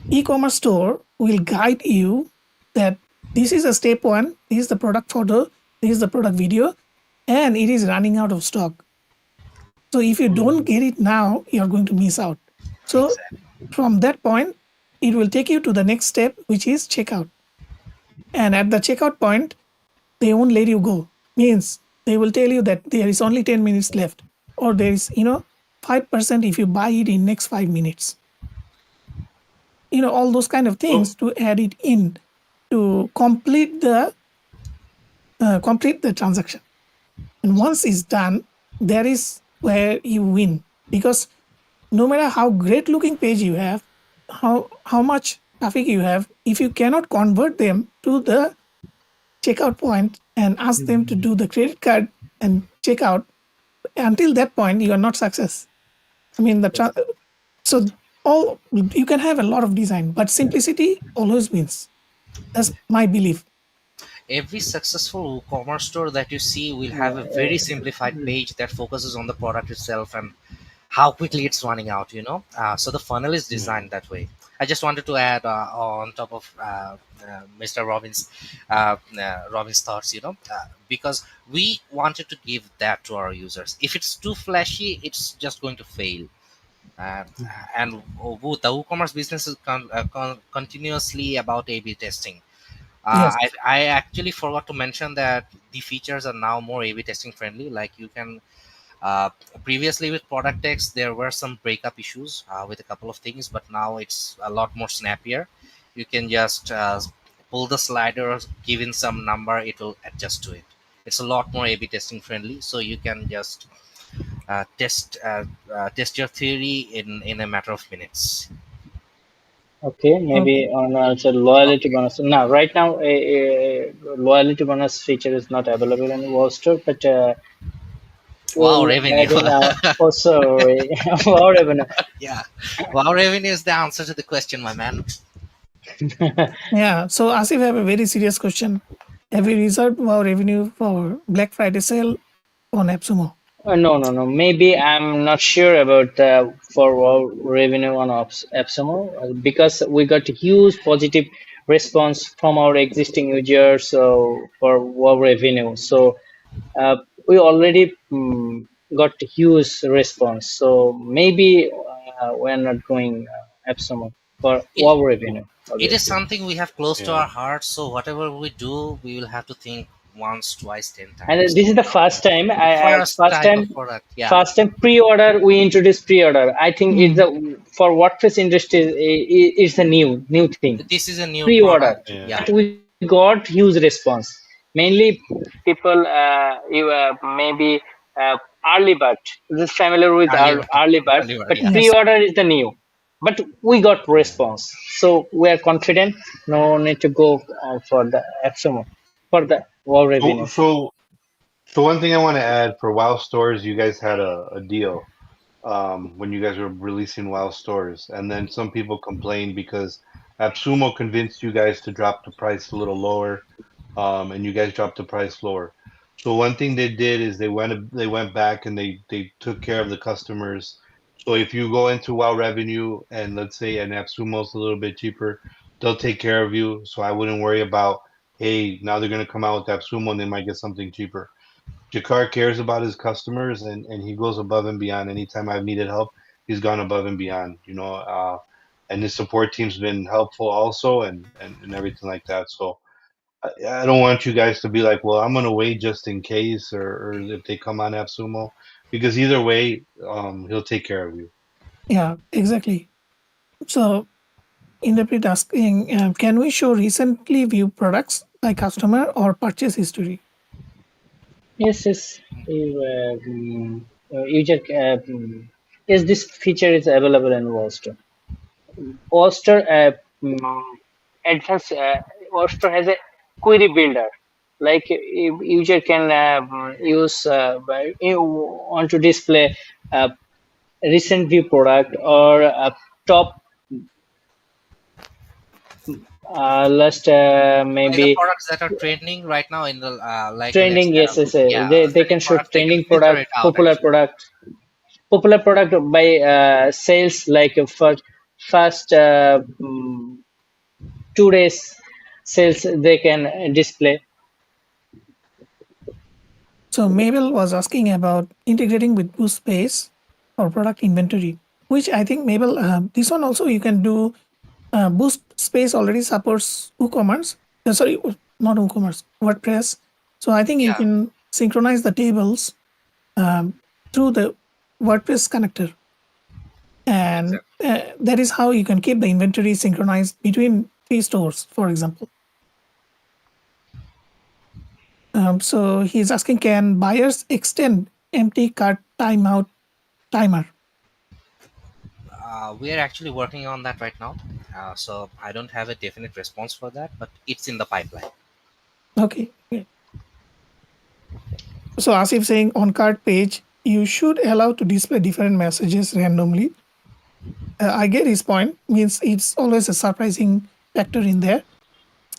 e-commerce store will guide you that this is a step one, this is the product photo, this is the product video, and it is running out of stock. So if you don't get it now, you're going to miss out. So Exactly. from that point, it will take you to the next step, which is checkout. And at the checkout point, they won't let you go. Means they will tell you that there is only 10 minutes left, or there is 5% if you buy it in next 5 minutes. All those kind of Oh, things to add it in to complete the transaction. And once it's done, there is where you win, because no matter how great looking page you have, how much traffic you have, if you cannot convert them to the checkout point and ask them to do the credit card and checkout, until that point you are not success. I mean so all you can have a lot of design, but simplicity always wins. That's my belief. Every successful WooCommerce store that you see will have a very simplified page that focuses on the product itself and how quickly it's running out. So the funnel is designed that way. I just wanted to add on top of Mr. Robin's thoughts. Because we wanted to give that to our users. If it's too flashy, it's just going to fail. Uh, and the WooCommerce business is continuously about A/B testing. Yes. I actually forgot to mention that the features are now more A/B testing friendly. Like you can previously with product text, there were some breakup issues with a couple of things, but now it's a lot more snappier. You can just pull the slider, give in some number, it will adjust to it. It's a lot more A/B testing friendly, so you can just test your theory in a matter of minutes. Okay, Okay. maybe on also loyalty Okay. bonus. Now, right now, a loyalty bonus feature is not available in WooStore, but Wow, we'll revenue. add in also our revenue. Yeah, wow, revenue is the answer to the question, my man. Yeah. So Asif have a very serious question. Have you reserved our revenue for Black Friday sale on AppSumo? No. Maybe I'm not sure about for our revenue on AppSumo because we got a huge positive response from our existing users. So for our revenue, so we already got huge response. So maybe we're not going AppSumo for it our revenue, it is obviously. something we have close to Yeah. our hearts. So whatever we do, we will have to think once, twice, ten And times. this is the first time First type of product, yeah. first time pre-order we introduced pre-order. I think it's Hmm. the for WordPress industry it's a new thing. This is a new Pre-order, product, Yeah. yeah. but we got huge response. Mainly people you maybe early bird. This familiar with Early, early bird, early bird, but yeah. Yes. pre-order is the new. But we got Yeah. response, so we are confident. No need to go for the AppSumo for the wow So, revenue. so, so one thing I want to add for WoW stores, you guys had a deal when you guys were releasing WoW stores, and then some people complained because AppSumo convinced you guys to drop the price a little lower, and you guys dropped the price lower. So one thing they did is they went back and they took care of the customers. So if you go into WoW Revenue and let's say an AppSumo's a little bit cheaper, they'll take care of you. So I wouldn't worry about, hey, now they're gonna come out with AppSumo and they might get something cheaper. Jakar cares about his customers and he goes above and beyond. Anytime I've needed help, he's gone above and beyond, and his support team's been helpful also and everything like that. So I don't want you guys to be like, well, I'm gonna wait just in case or if they come on AppSumo, because either way, he'll take care of you. Yeah, exactly. So interpret asking, can we show recently viewed products by customer or purchase history? Yes. User yes, this feature is available in WooStore. WooStore advanced WooStore has a query builder. Like user can use you want to display a recent view product or a top last Like the maybe products that are trending right now in the like let's trending. Yes. yeah, They trending can show products, they can trending filter product, it out actually. popular product by sales like for first 2 days sales they can display. So Mabel was asking about integrating with Boost Space or product inventory, which I think Mabel, this one also you can do. Boost Space already supports WooCommerce. Sorry, not WooCommerce, WordPress. So I think you Yeah, can synchronize the tables through the WordPress connector, and exactly. that is how you can keep the inventory synchronized between three stores, for example. So he's asking, can buyers extend empty cart timer? We are actually working on that right now. So I don't have a definite response for that, but it's in the pipeline. Okay. So Asif saying on cart page, you should allow to display different messages randomly. I get his point. Means it's always a surprising factor in there.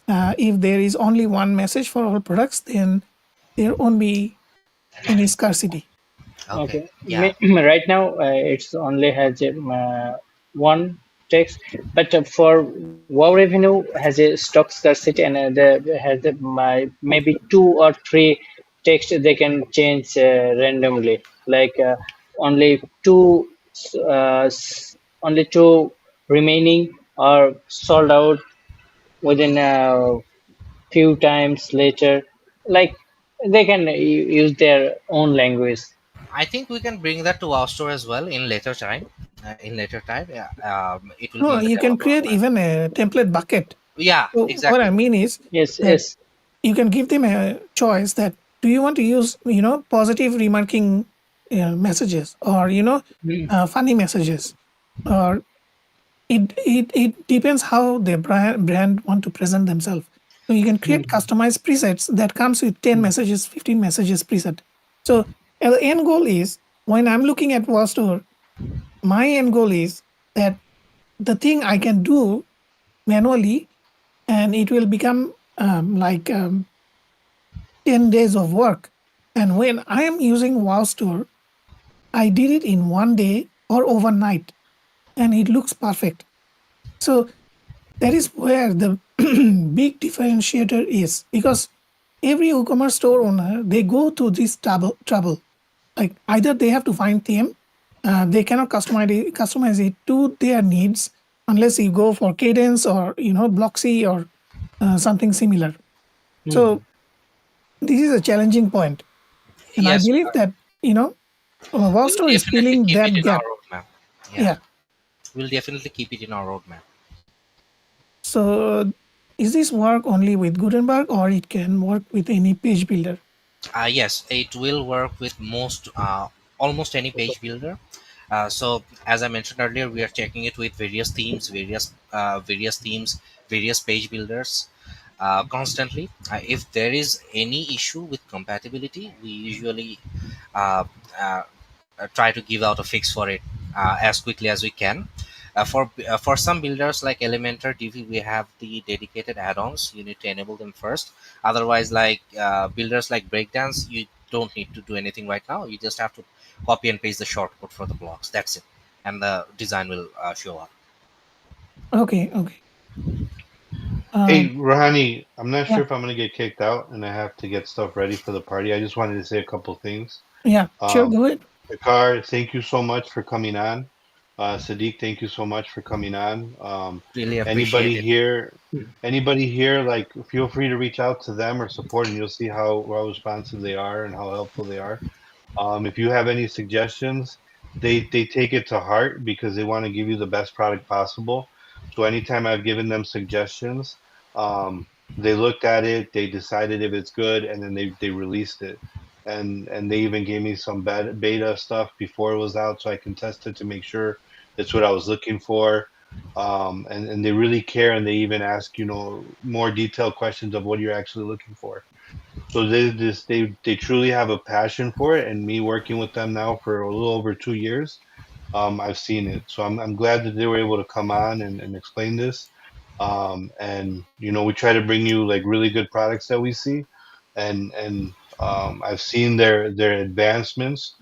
If there is only one message for all products, then there won't be any scarcity. Okay. Okay. Yeah. Right now it's only has one text, but for wow revenue has a stock scarcity and has maybe two or three text they can change randomly, like only uh, only two remaining are sold out within a few times later, like they can use their own language. I think we can bring that to our store as well in later time. In later time, yeah. It will be No, in the you can development create plan. even a template bucket. Yeah, So what I exactly. mean is Yes, that yes. you can give them a choice that do you want to use positive remarking messages, or Mm, funny messages, or it depends how their brand want to present themselves. So you can create mm, customized presets that comes with 10 mm, messages, 15 messages preset. So the end goal is, when I'm looking at WowStore, my end goal is that the thing I can do manually, and it will become like 10 days of work. And when I am using WowStore, I did it in one day or overnight, and it looks perfect. So that is where the big differentiator is, because every WooCommerce store owner, they go through this trouble. Like either they have to find theme, they cannot customize it to their needs unless you go for Cadence or Bloxy or something similar. So this is a challenging point, and I Yes, believe that we will WowStore is definitely filling keep it that in our gap. roadmap. Yeah, Yeah. we'll definitely keep it in our roadmap. So is this work only with Gutenberg, or it can work with any page builder? Yes, it will work with almost any page builder. So as I mentioned earlier, we are checking it with various themes, various page builders constantly. If there is any issue with compatibility, we usually uh, uh, try to give out a fix for it as quickly as we can. For some builders like Elementor DV, we have the dedicated add-ons. You need to enable them first. Otherwise, like builders like Breakdance, you don't need to do anything right now. You just have to copy and paste the shortcode for the blocks. That's it, and the design will show up. Okay, okay. Hey, Rouhani, I'm not Yeah, sure if I'm gonna get kicked out and I have to get stuff ready for the party. I just wanted to say a couple things. yeah, sure, Um, go ahead. Jakar, thank you so much for coming on. Sadiq, thank you so much for coming on. Really appreciate Anybody it. here, like, feel free to reach out to them or support, and you'll see how responsive they are and how helpful they are. If you have any suggestions, they take it to heart because they want to give you the best product possible. So anytime I've given them suggestions, they looked at it, they decided if it's good, and then they released it. And they even gave me some beta stuff before it was out, so I can test it to make sure it's what I was looking for. And they really care, and they even ask more detailed questions of what you're actually looking for. So they truly have a passion for it, and me working with them now for a little over 2 years, I've seen it. So I'm glad that they were able to come on and explain this. And we try to bring you like really good products that we see, and I've seen their advancements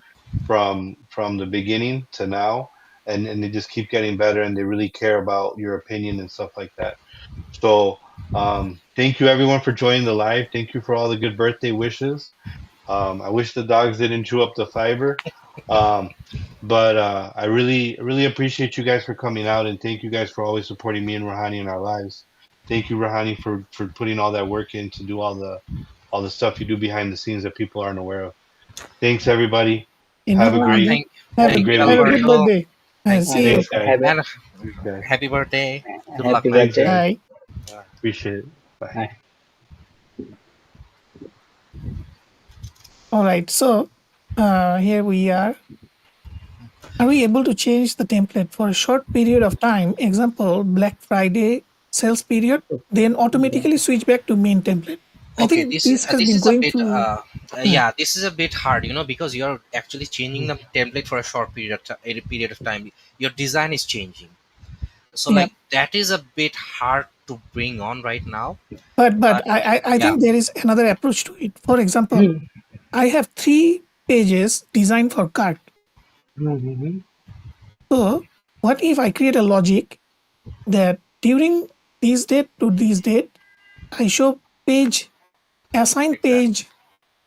from the beginning to now, and they just keep getting better, and they really care about your opinion and stuff like that. So thank you everyone for joining the live. Thank you for all the good birthday wishes. I wish the dogs didn't chew up the fiber. Um, but I really appreciate you guys for coming out, and thank you guys for always supporting me and Rouhani in our lives. Thank you, Rouhani, for putting all that work in to do all the stuff you do behind the scenes that people aren't aware of. Thanks everybody. Have a Anytime, great man. Thank, Have have a a thank you, great have a weekend. good Alberto. birthday. Thank See you. Thanks you, guys. Have a and Thanks guys. happy birthday. Good luck, happy man. Thanks guys. birthday. Bye. Appreciate it. Bye. Bye. All right. So here we are. Are we able to change the template for a short period of time? Example, Black Friday sales period, then automatically switch back to main template. I Okay, think this has this been is a going bit through. yeah, this is a bit hard, because you're actually changing the template for a short period of time. Your design is changing, so Yeah, like that is a bit hard to bring on right now. but But I yeah, think there is another approach to it. For example, I have 3 pages designed for cart. So what if I create a logic that during this date to this date, I show page assign exactly, page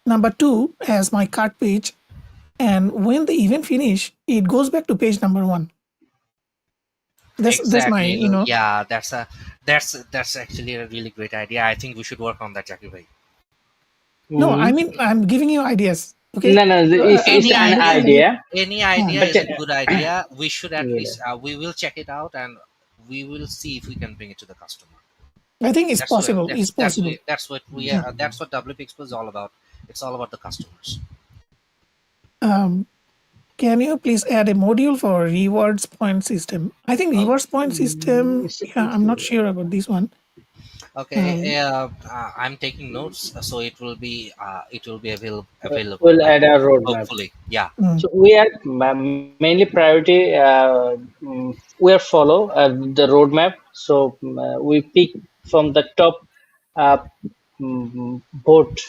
number 2 as my cart page, and when the event finish, it goes back to page number 1. That's my Yeah, that's actually a really great idea. I think we should work on that, Jackie bhai. no. I Mhm. mean, I'm giving you ideas. Okay, No, no, so it's Any an I'm idea, idea, any uh, idea but is a good idea. We should at yeah. least we will check it out, and we will see if we can bring it to the customer. I think it's That's what possible. It's possible. we Uh, that's what WP Expo is all about. It's all about the customers. Um, can you please add a module for rewards point system? I think Oh, rewards point system. Yeah, I'm not sure about this one. okay. I'm taking notes, so it will be available. We'll Like add a roadmap. hopefully, yeah. Mm, So we are mainly priority. We are follow the roadmap. So we pick from the top vote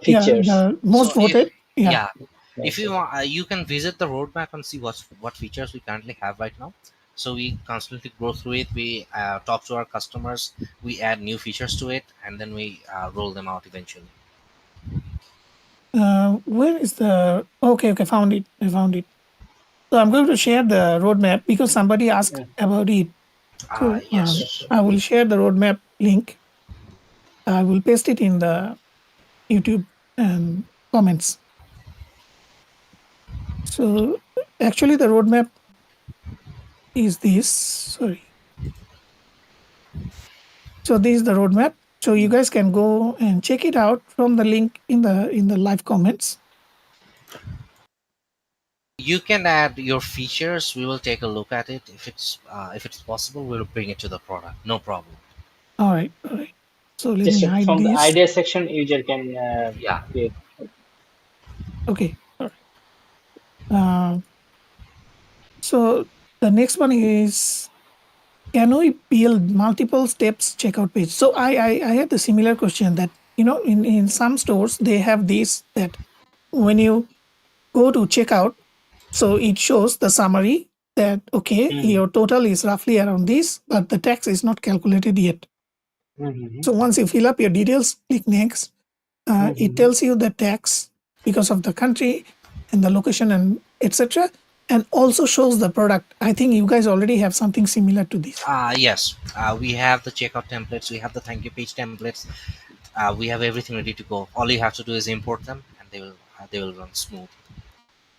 yeah, features. the most So if voted. Yeah, yeah, If Yes. you want, you can visit the roadmap and see what features we currently have right now. So we constantly go through it. We talk to our customers. We add new features to it, and then we roll them out eventually. Where is the? Okay, okay, found it. I found it. So I'm going to share the roadmap because somebody asked Yeah. about it. So Yes. I will share the roadmap link. I will paste it in the YouTube comments. So actually, the roadmap is this. Sorry. So this is the roadmap. So you guys can go and check it out from the link in the live comments. You can add your features. We will take a look at it. If it's possible, we'll bring it to the product. No problem. All right, all right. So let me Just hide from the this. idea section, user can Yeah. create. Okay. All right. So the next one is, can we build multiple steps checkout page? So I had the similar question that in some stores they have this that when you go to checkout, so it shows the summary that okay, Mm-hmm. your total is roughly around this, but the tax is not calculated yet. Mm-hmm. So once you fill up your details, click next. It Mm-hmm. tells you the tax because of the country and the location and etc. And also shows the product. I think you guys already have something similar to this. Yes. We have the checkout templates. We have the thank you page templates. We have everything ready to go. All you have to do is import them, and they will run smooth.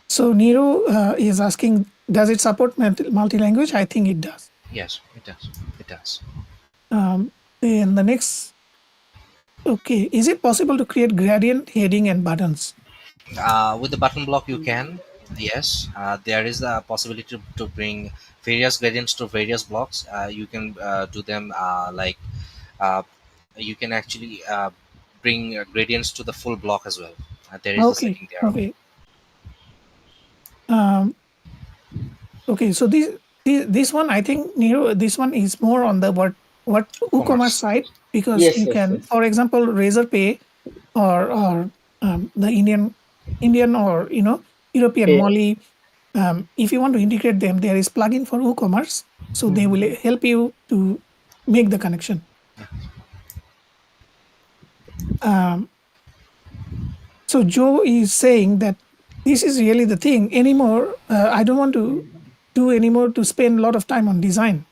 So Nero is asking, does it support multi-language? I think it does. Yes, it does. It does. Then the next, okay, is it possible to create gradient, heading, and buttons? With the button block, you can. Yes, there is the possibility to bring various gradients to various blocks. You can do them uh, you can actually bring gradients to the full block as well. There is the Okay, setting thereof. okay. Um, okay, so this one, I think Nero, this one is more on the what WooCommerce Commerce. side because Yes, you yes, can, yes. for example, Razorpay or the Indian or European Okay. Molly. If you want to integrate them, there is plugin for WooCommerce, so they will Mm-hmm. help you to make the connection. Um, so Joe is saying that this is really the thing anymore. I don't want to do anymore to spend a lot of time on design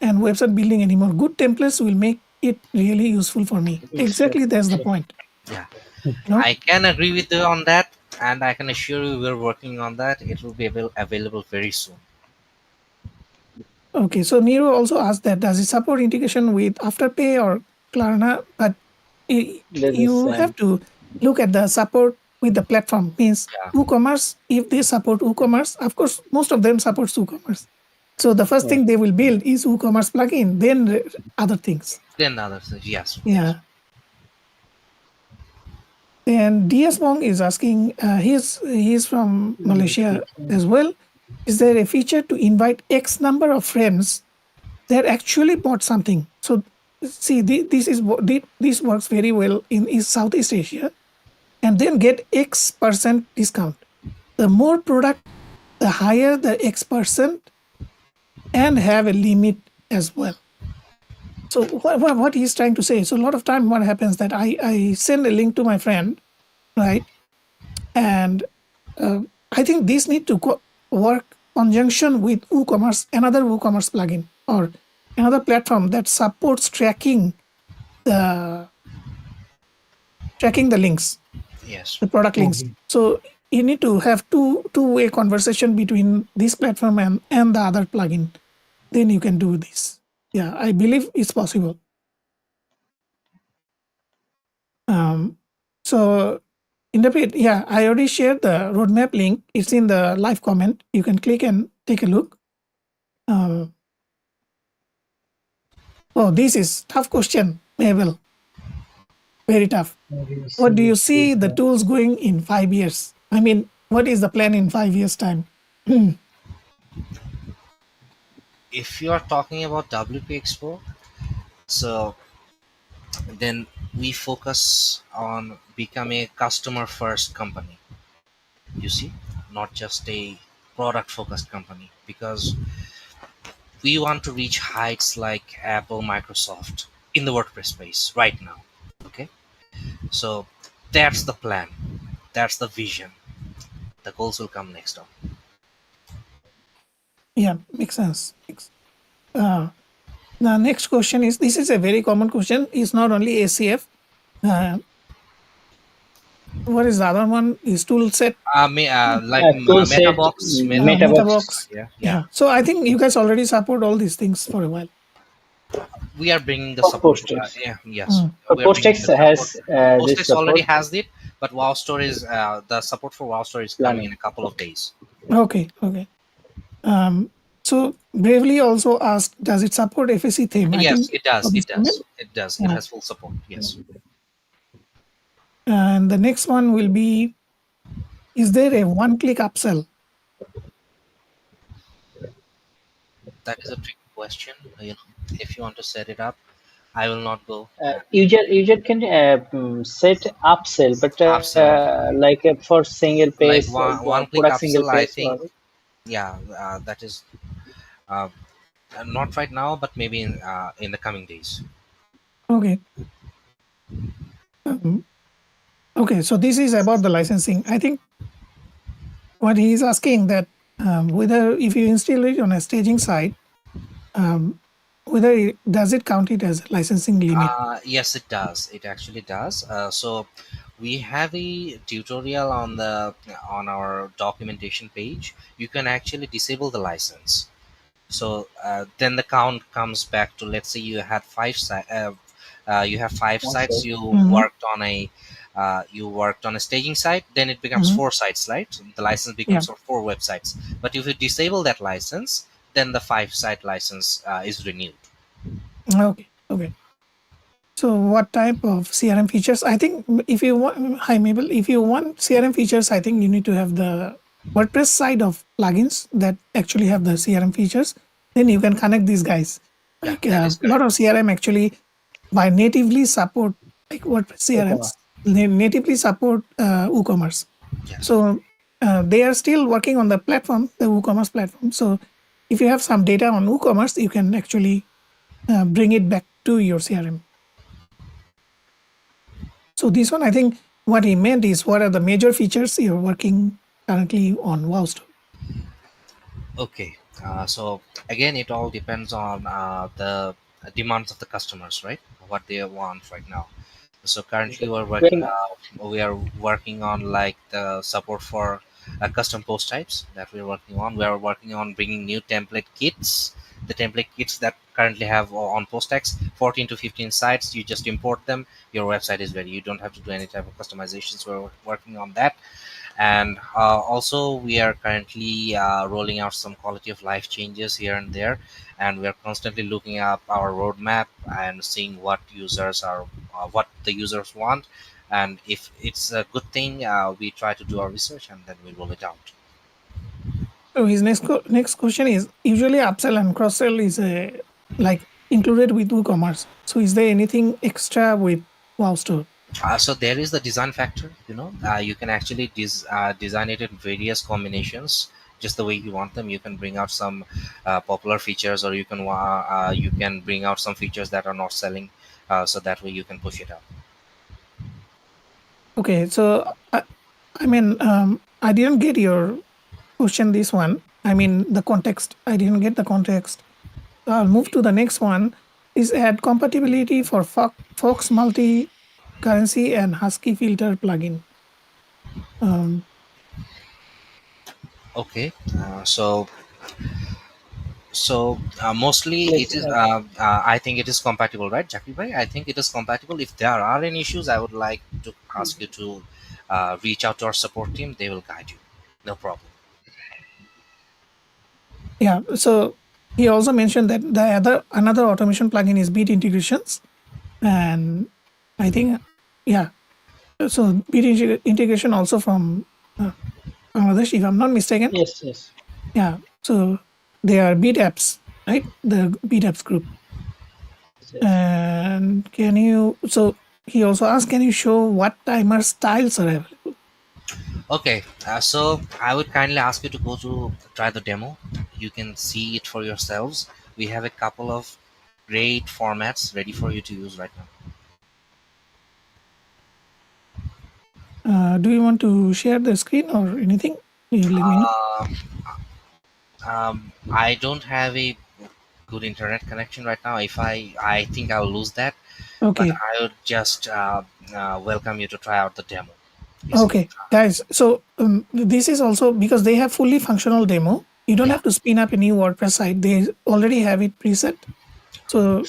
and website building anymore. Good templates will make it really useful for me. It's Exactly, that's the point. Yeah, You know. I can agree with you on that, and I can assure you we're working on that. It will be available very soon. Okay, so Nero also asked that does it support integration with Afterpay or Klarna? But There's the you have same. to look at the support with the platform. Means Yeah. WooCommerce, if they support WooCommerce, of course, most of them supports WooCommerce. So the first Yes. thing they will build is WooCommerce plugin, then other things. Then others, yes, yes. Yeah. And DS Wong is asking, he's from Malaysia as well. Is there a feature to invite X number of friends that actually bought something? So see, this works very well in Southeast Asia, and then get X% discount. The more product, the higher the X%, and have a limit as well. So what he's trying to say. So a lot of time, what happens that I send a link to my friend, right? And I think these need to work conjunction with WooCommerce, another WooCommerce plugin or another platform that supports the tracking the links, Yes. the product links. Mm-hmm. So you need to have two-way conversation between this platform and the other plugin. Then you can do this. Yeah, I believe it's possible. So interpret, yeah, I already shared the roadmap link. It's in the live comment. You can click and take a look. Oh, this is tough question, Mabel. Very tough. What do you see the tools going in 5 years? I mean, what is the plan in 5 years' time? If you are talking about WP Expo, so then we focus on becoming a customer first company. you see, not just a product focused company, because we want to reach heights like Apple, Microsoft in the WordPress space right now. Okay, so that's the plan, that's the vision. The goals will come next up. Yeah, makes sense. The next question is, this is a very common question. It's not only ACF. Uh, what is the other one? Is tool set, Like Toolset, MetaBox. MetaBox. MetaBox. Yeah, yeah. Yeah. So I think you guys already support all these things for a while. We are bringing the For support. Postex. Yeah, yes, Mm. For we are bringing Postex the support. has this Postex already support has it, but WowStore is the support for WowStore is coming in planning. a couple of days. Okay. Okay. So Bravely also asked, does it support FAC theme? I Yes, think it does. for this It does. email. It does. It Yeah. has full support. Yes. And the next one will be, is there a one-click upsell? That is a tricky question. If you want to set it up, I will not go User can set upsell, but upsell. like for single Like page, one click product single upsell, I page. think. Yeah, that is uh, not right now, but maybe in the coming days. Okay. Um, okay. So this is about the licensing. I think what he is asking that whether if you install it on a staging site, um, whether does it count it as a licensing limit? Yes, it does. It actually does. So we have a tutorial on our documentation page. You can actually disable the license. So then the count comes back to, let's say you had you have five sites. Also, You Mm-hmm. worked on a staging site. Then it becomes Mm-hmm. 4 sites, right? The license Yeah. becomes for 4 websites. But if you disable that license, then the 5 site license is renewed. Okay. Okay. So what type of CRM features? I think if you want, hi Mabel, if you want CRM features, I think you need to have the WordPress side of plugins that actually have the CRM features. Then you can connect these guys. Yeah, Like that a is lot correct. of CRM actually by natively support like WordPress CRMs. WooCommerce. They natively support WooCommerce. Yes. So they are still working on the platform, the WooCommerce platform. So if you have some data on WooCommerce, you can actually bring it back to your CRM. So this one, I think what he meant is what are the major features you're working currently on WowStore? Okay. So again, it all depends on the demands of the customers, right? What they want right now. So currently, When we are working on like the support for custom post types that we're working on. We are working on bringing new template kits. The template kits that currently have on Postex 14 to 15 sites. You just import them. Your website is ready. You don't have to do any type of customizations. We're working on that. And also we are currently rolling out some quality of life changes here and there, and we are constantly looking up our roadmap and seeing what the users want, and if it's a good thing, we try to do our research and then we roll it out. So his next question is usually upsell and cross sell is like included with WooCommerce. So is there anything extra with WowStore? So there is the design factor. You can actually design it in various combinations, just the way you want them. You can bring out some popular features, or you can bring out some features that are not selling, so that way you can push it out. Okay, so I mean I didn't get your question. This one, I mean the context. I didn't get the context. I'll move to the next one. Is add compatibility for Fox multi-currency and Husky filter plugin. Um, Okay, so mostly yes, it is. I think it is compatible, right, Jackie Bhai? I think it is compatible. If there are any issues, I would like to ask you to reach out to our support team. They will guide you. No problem. yeah. So he also mentioned that another automation plugin is Beat integrations, and I think yeah. So Beat integration also from Bangladesh, if I'm not mistaken. yes, yes. Yeah. So they are Beat apps, right? The Beat apps group. Yes. And can you? So he also asked, can you show what timer styles are available? Okay, so I would kindly ask you to go to try the demo. You can see it for yourselves. We have a couple of great formats ready for you to use right now. Do you want to share the screen or anything? You let me know. Uh, I don't have a good internet connection right now. If I think I'll lose that, but Okay. I would just welcome you to try out the demo, basically. Okay, guys. So this is also because they have fully functional demo. You don't Yeah. have to spin up a new WordPress site. They already have it preset. So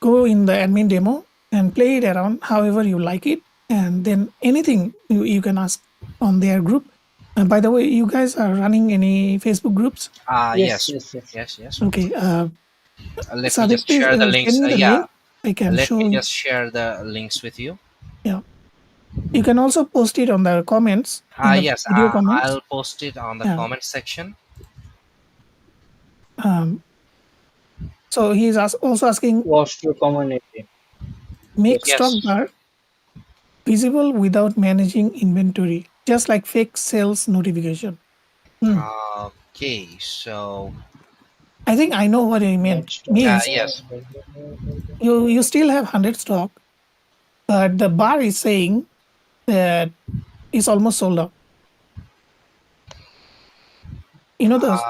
go in the admin demo and play it around however you like it, and then anything you can ask on their group. And by the way, you guys are running any Facebook groups? Yes, Yes, yes, yes. yes, yes. Okay. Let me Sadik, just please share the send links. me the Yeah, link. I can let me show you. just share the links with you. Yeah. You can also post it on the comments in the Yes, video comments. I'll post it on the Yeah. comment section. Um, so he's also asking, WowStore community. make Yes. stock Yes. bar visible without managing inventory, just like fake sales notification. Hmm. Okay, so I think I know what he meant. Make stock Means yes, you still have 100 stock, but the bar is saying that it's almost sold out. You know those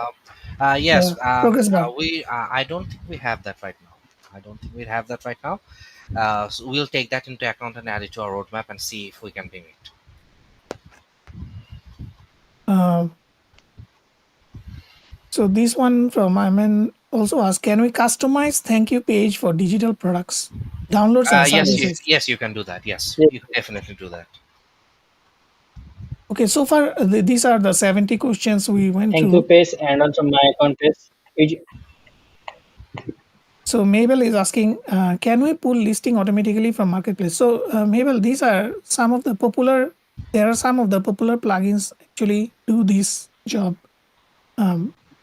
yes. progress bar. We I don't think we have that right now. I don't think we have that right now. So we'll take that into account and add it to our roadmap and see if we can bring it. Um, so this one from Iman also asked, can we customize thank you page for digital products, downloads and Yes, yes. services? yes, you can do that. Yes, Yes. you can definitely do that. Okay, so far these are the 70 questions we went Thank you through. page and also my contest. So Mabel is asking, can we pull listing automatically from marketplace? So Mabel, these are some of the popular. There are some of the popular plugins actually do this job.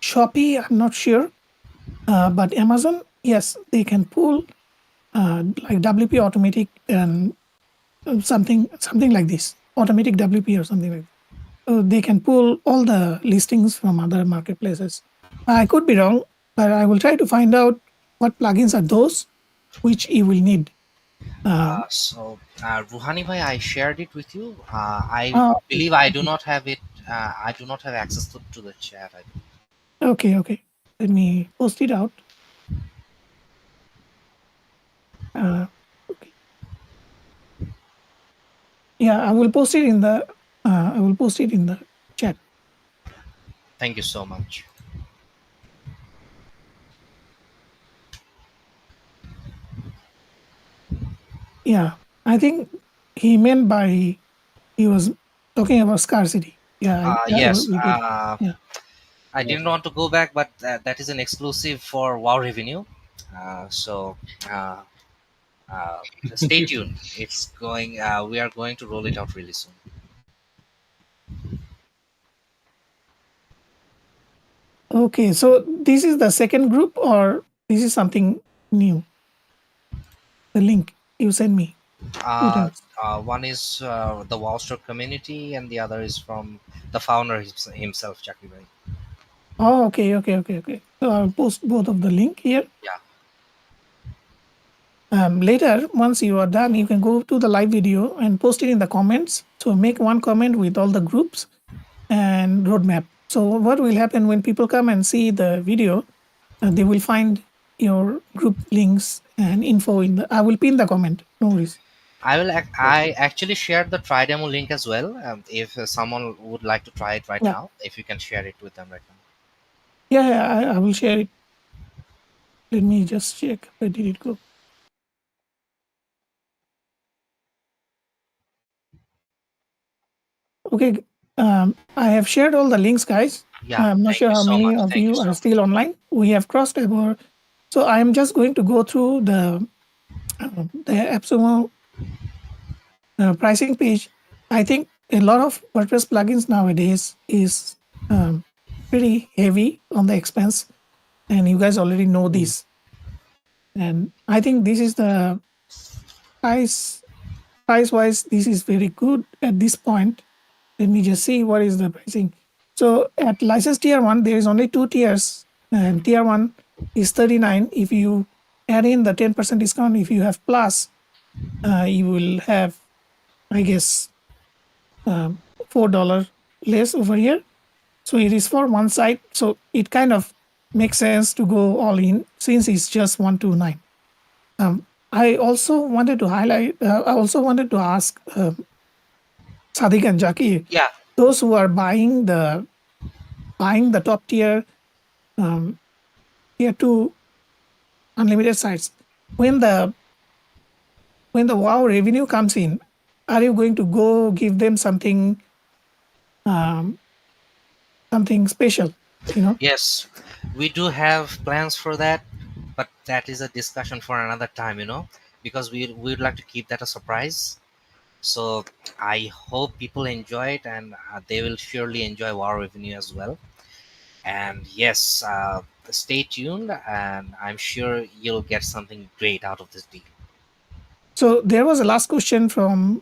Shopee, I'm not sure, but Amazon, yes, they can pull like WP automatic and something like this, automatic WP or something like that. So they can pull all the listings from other marketplaces. I could be wrong, but I will try to find out what plugins are those which you will need. Ruhani bhai, I shared it with you. I Okay, believe I do not have it. I do not have access to the chat. okay, okay. Let me post it out. Okay. Yeah, I will post it in the. I will post it in the chat. Thank you so much. Yeah, I think he meant by he was talking about scarcity. Yeah, Yes, we did. Yeah. I Yes. didn't want to go back, but that is an exclusive for Wow Revenue. So uh, uh, stay tuned. It's going. We are going to roll it out really soon. Okay, so this is the second group, or this is something new? The link you sent me 2 times. One is the WowStore community, and the other is from the founder himself, Chakri Bhai. Oh, okay, okay, okay, okay. So I'll post both of the link here. Yeah, Later, once you are done, you can go to the live video and post it in the comments. So make one comment with all the groups and roadmap. So what will happen when people come and see the video? They will find your group links and info in the. I will pin the comment. No worries. I will. Yes. I actually shared the try demo link as well. If someone would like to try it right Yeah, now, if you can share it with them right now. yeah, yeah. I will share it. Let me just check. Where did it go? Okay. I have shared all the links, guys. Yeah, I'm not thank sure you how so many much. of Thank you you are so still online. We have crossed over. So I'm just going to go through the AppSumo pricing page. I think a lot of WordPress plugins nowadays is um, pretty heavy on the expense, and you guys already know Mm. this. And I think this is the price wise. This is very good at this point. let me just see what is the pricing. So at license tier 1, there is only 2 tiers, and tier 1 is 39. If you add in the 10% discount, if you have plus, you will have, I guess, $4 less over here. So it is for one side. So it kind of makes sense to go all in since it's just 129. I also wanted to highlight. I also wanted to ask Sadiq and Jackie, Yeah. those who are buying the top tier, tier 2 unlimited sites, when the wow revenue comes in, are you going to go give them something something special? You know? Yes, we do have plans for that, but that is a discussion for another time, because we would like to keep that a surprise. So I hope people enjoy it, and they will surely enjoy Wow Revenue as well. And yes, stay tuned, and I'm sure you'll get something great out of this deal. So there was a last question from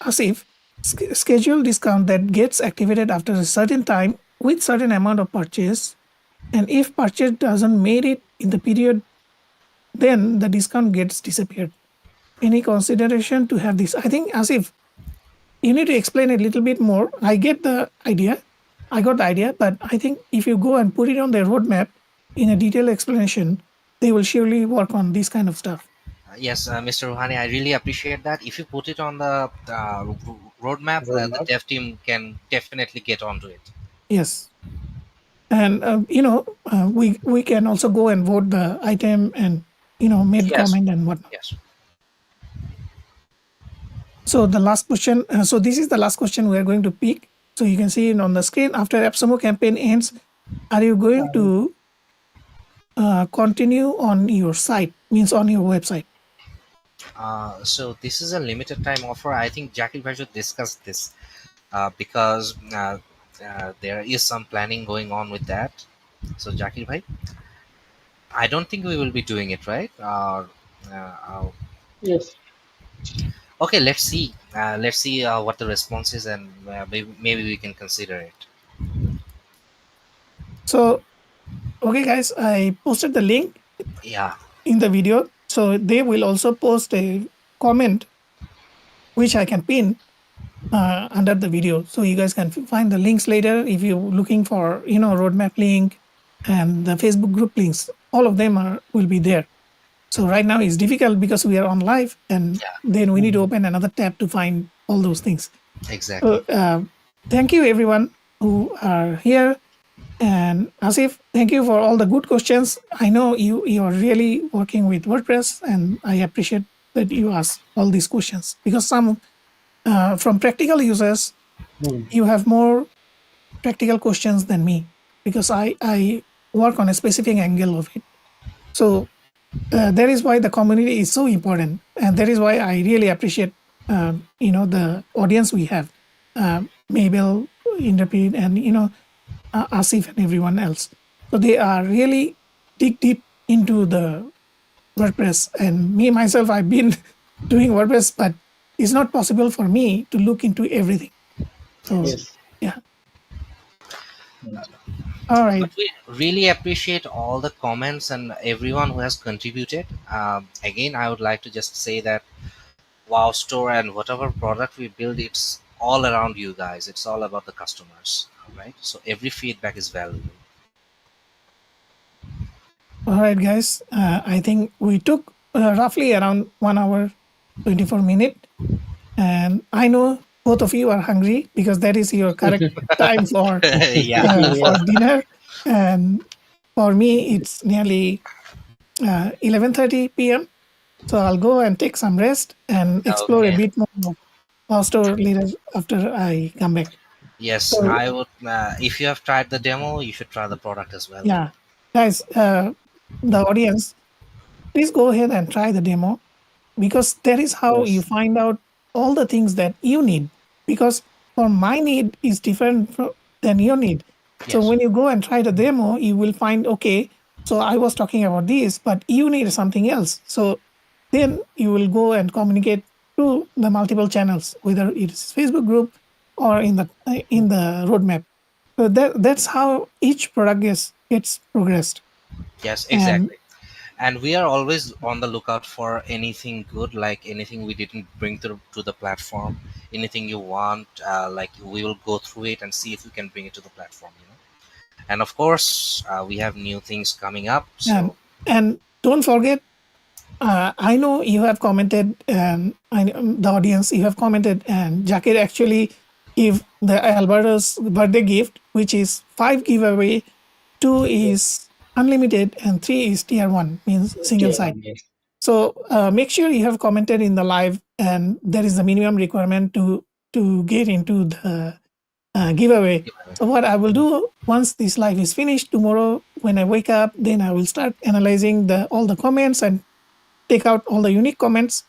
Asif. Schedule discount that gets activated after a certain time with certain amount of purchase, and if purchase doesn't made it in the period, then the discount gets disappeared. Any consideration to have this? I think Asif, you need to explain a little bit more. I get the idea. I got the idea, but I think if you go and put it on their roadmap in a detailed explanation, they will surely work on this kind of stuff. Yes, Mr. Ruhani, I really appreciate that. If you put it on the roadmap, the Roadmap. dev team can definitely get onto it. Yes. And we can also go and vote the item and made Yes, comment and whatnot. yes. So the last question. So this is the last question we are going to pick. So you can see it on the screen. After AppSumo campaign ends, are you going to continue on your site? Means on your website. So this is a limited time offer. I think Jackie Bhai should discuss this because there is some planning going on with that. So Jackie Bhai, I don't think we will be doing it, right? Yes. Okay, let's see. Let's see what the response is, and maybe we can consider it. So okay, guys, I posted the link Yeah. in the video. So they will also post a comment which I can pin under the video, so you guys can find the links later if you're looking for roadmap link and the Facebook group links. All of them will be there. So right now it's difficult because we are on live, and Yeah. then we need to open another tab to find all those things. Exactly. So thank you everyone who are here. And Asif, thank you for all the good questions. I know you are really working with WordPress, and I appreciate that you ask all these questions, because some from practical users, you have more practical questions than me, because I work on a specific angle of it. So that is why the community is so important, and that is why I really appreciate the audience we have, Mabel, Inderpid, and Asif and everyone else. So they are really dig deep into the WordPress, and me myself, I've been doing WordPress, but it's not possible for me to look into everything. So Yes. yeah. All right. But we really appreciate all the comments and everyone who has contributed. Again, I would like to just say that WowStore and whatever product we build, it's all around you guys. It's all about the customers, right? So every feedback is valuable. All right, guys. I think we took roughly around 1 hour, 24 minutes. And I know both of you are hungry, because that is your correct time for Yeah. for dinner. And for me, it's nearly 11:30 p.m. So I'll go and take some rest and explore a Okay. bit more of WowStore later after I come back. Yes, So I would. If you have tried the demo, you should try the product as well. yeah, guys, the audience, please go ahead and try the demo, because that is how you Yes. find out all the things that you need. Because for my need is different than your need. So Yes. when you go and try the demo, you will find, okay, so I was talking about this, but you need something else. So then you will go and communicate through the multiple channels, whether it is Facebook group or in the roadmap. So that's how each product gets progressed. Yes, And exactly. And we are always on the lookout for anything good, like anything we didn't bring to the platform, anything you want, like we will go through it and see if we can bring it to the platform, you know. And of course, we have new things coming up, and so and don't forget, I know you have commented, and the audience, you have commented, and Jakir actually give the Alberto's birthday gift, which is 5 giveaway, 2 is unlimited, and 3 is tier 1, means single Tier site. one, yes. So make sure you have commented in the live, and there is a minimum requirement to get into the giveaway. So what I will do once this live is finished tomorrow, when I wake up, then I will start analyzing all the comments and take out all the unique comments.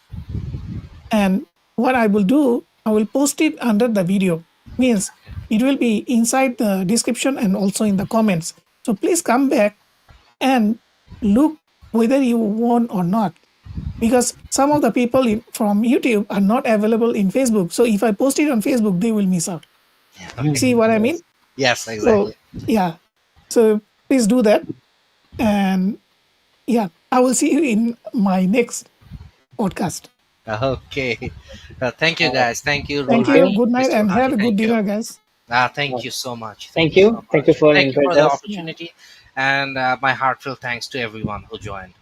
And what I will do, I will post it under the video. Means it will be inside the description and also in the comments. So please come back and look whether you won or not, because some of the people from YouTube are not available in Facebook. So if I post it on Facebook, they will miss out. yeah, okay. See what I mean? Yes. Yes, So exactly. yeah. So please do that. And yeah, I will see you in my next podcast. Okay. Thank you, Uh, guys. Thank you, Thank Thank you. you. Ruhani, Good night Mr. and have Ruhani. a good Thank you. dinner, guys. Uh, Thank you so much. Thank Thank you so you. Thank you much. for Thank you for inviting the us. Yeah. opportunity, and my heartfelt thanks to everyone who joined,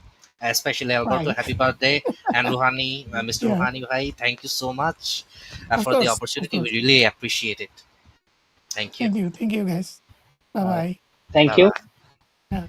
especially Alberto. Bye. Happy birthday, and Ruhani, Mr. Yeah. Ruhani Bhai. Thank you so much Of for the course. Of opportunity. We course. really appreciate it. Thank you. Thank you. Thank you, guys. Bye Uh, bye. Thank Bye you. bye. Yeah.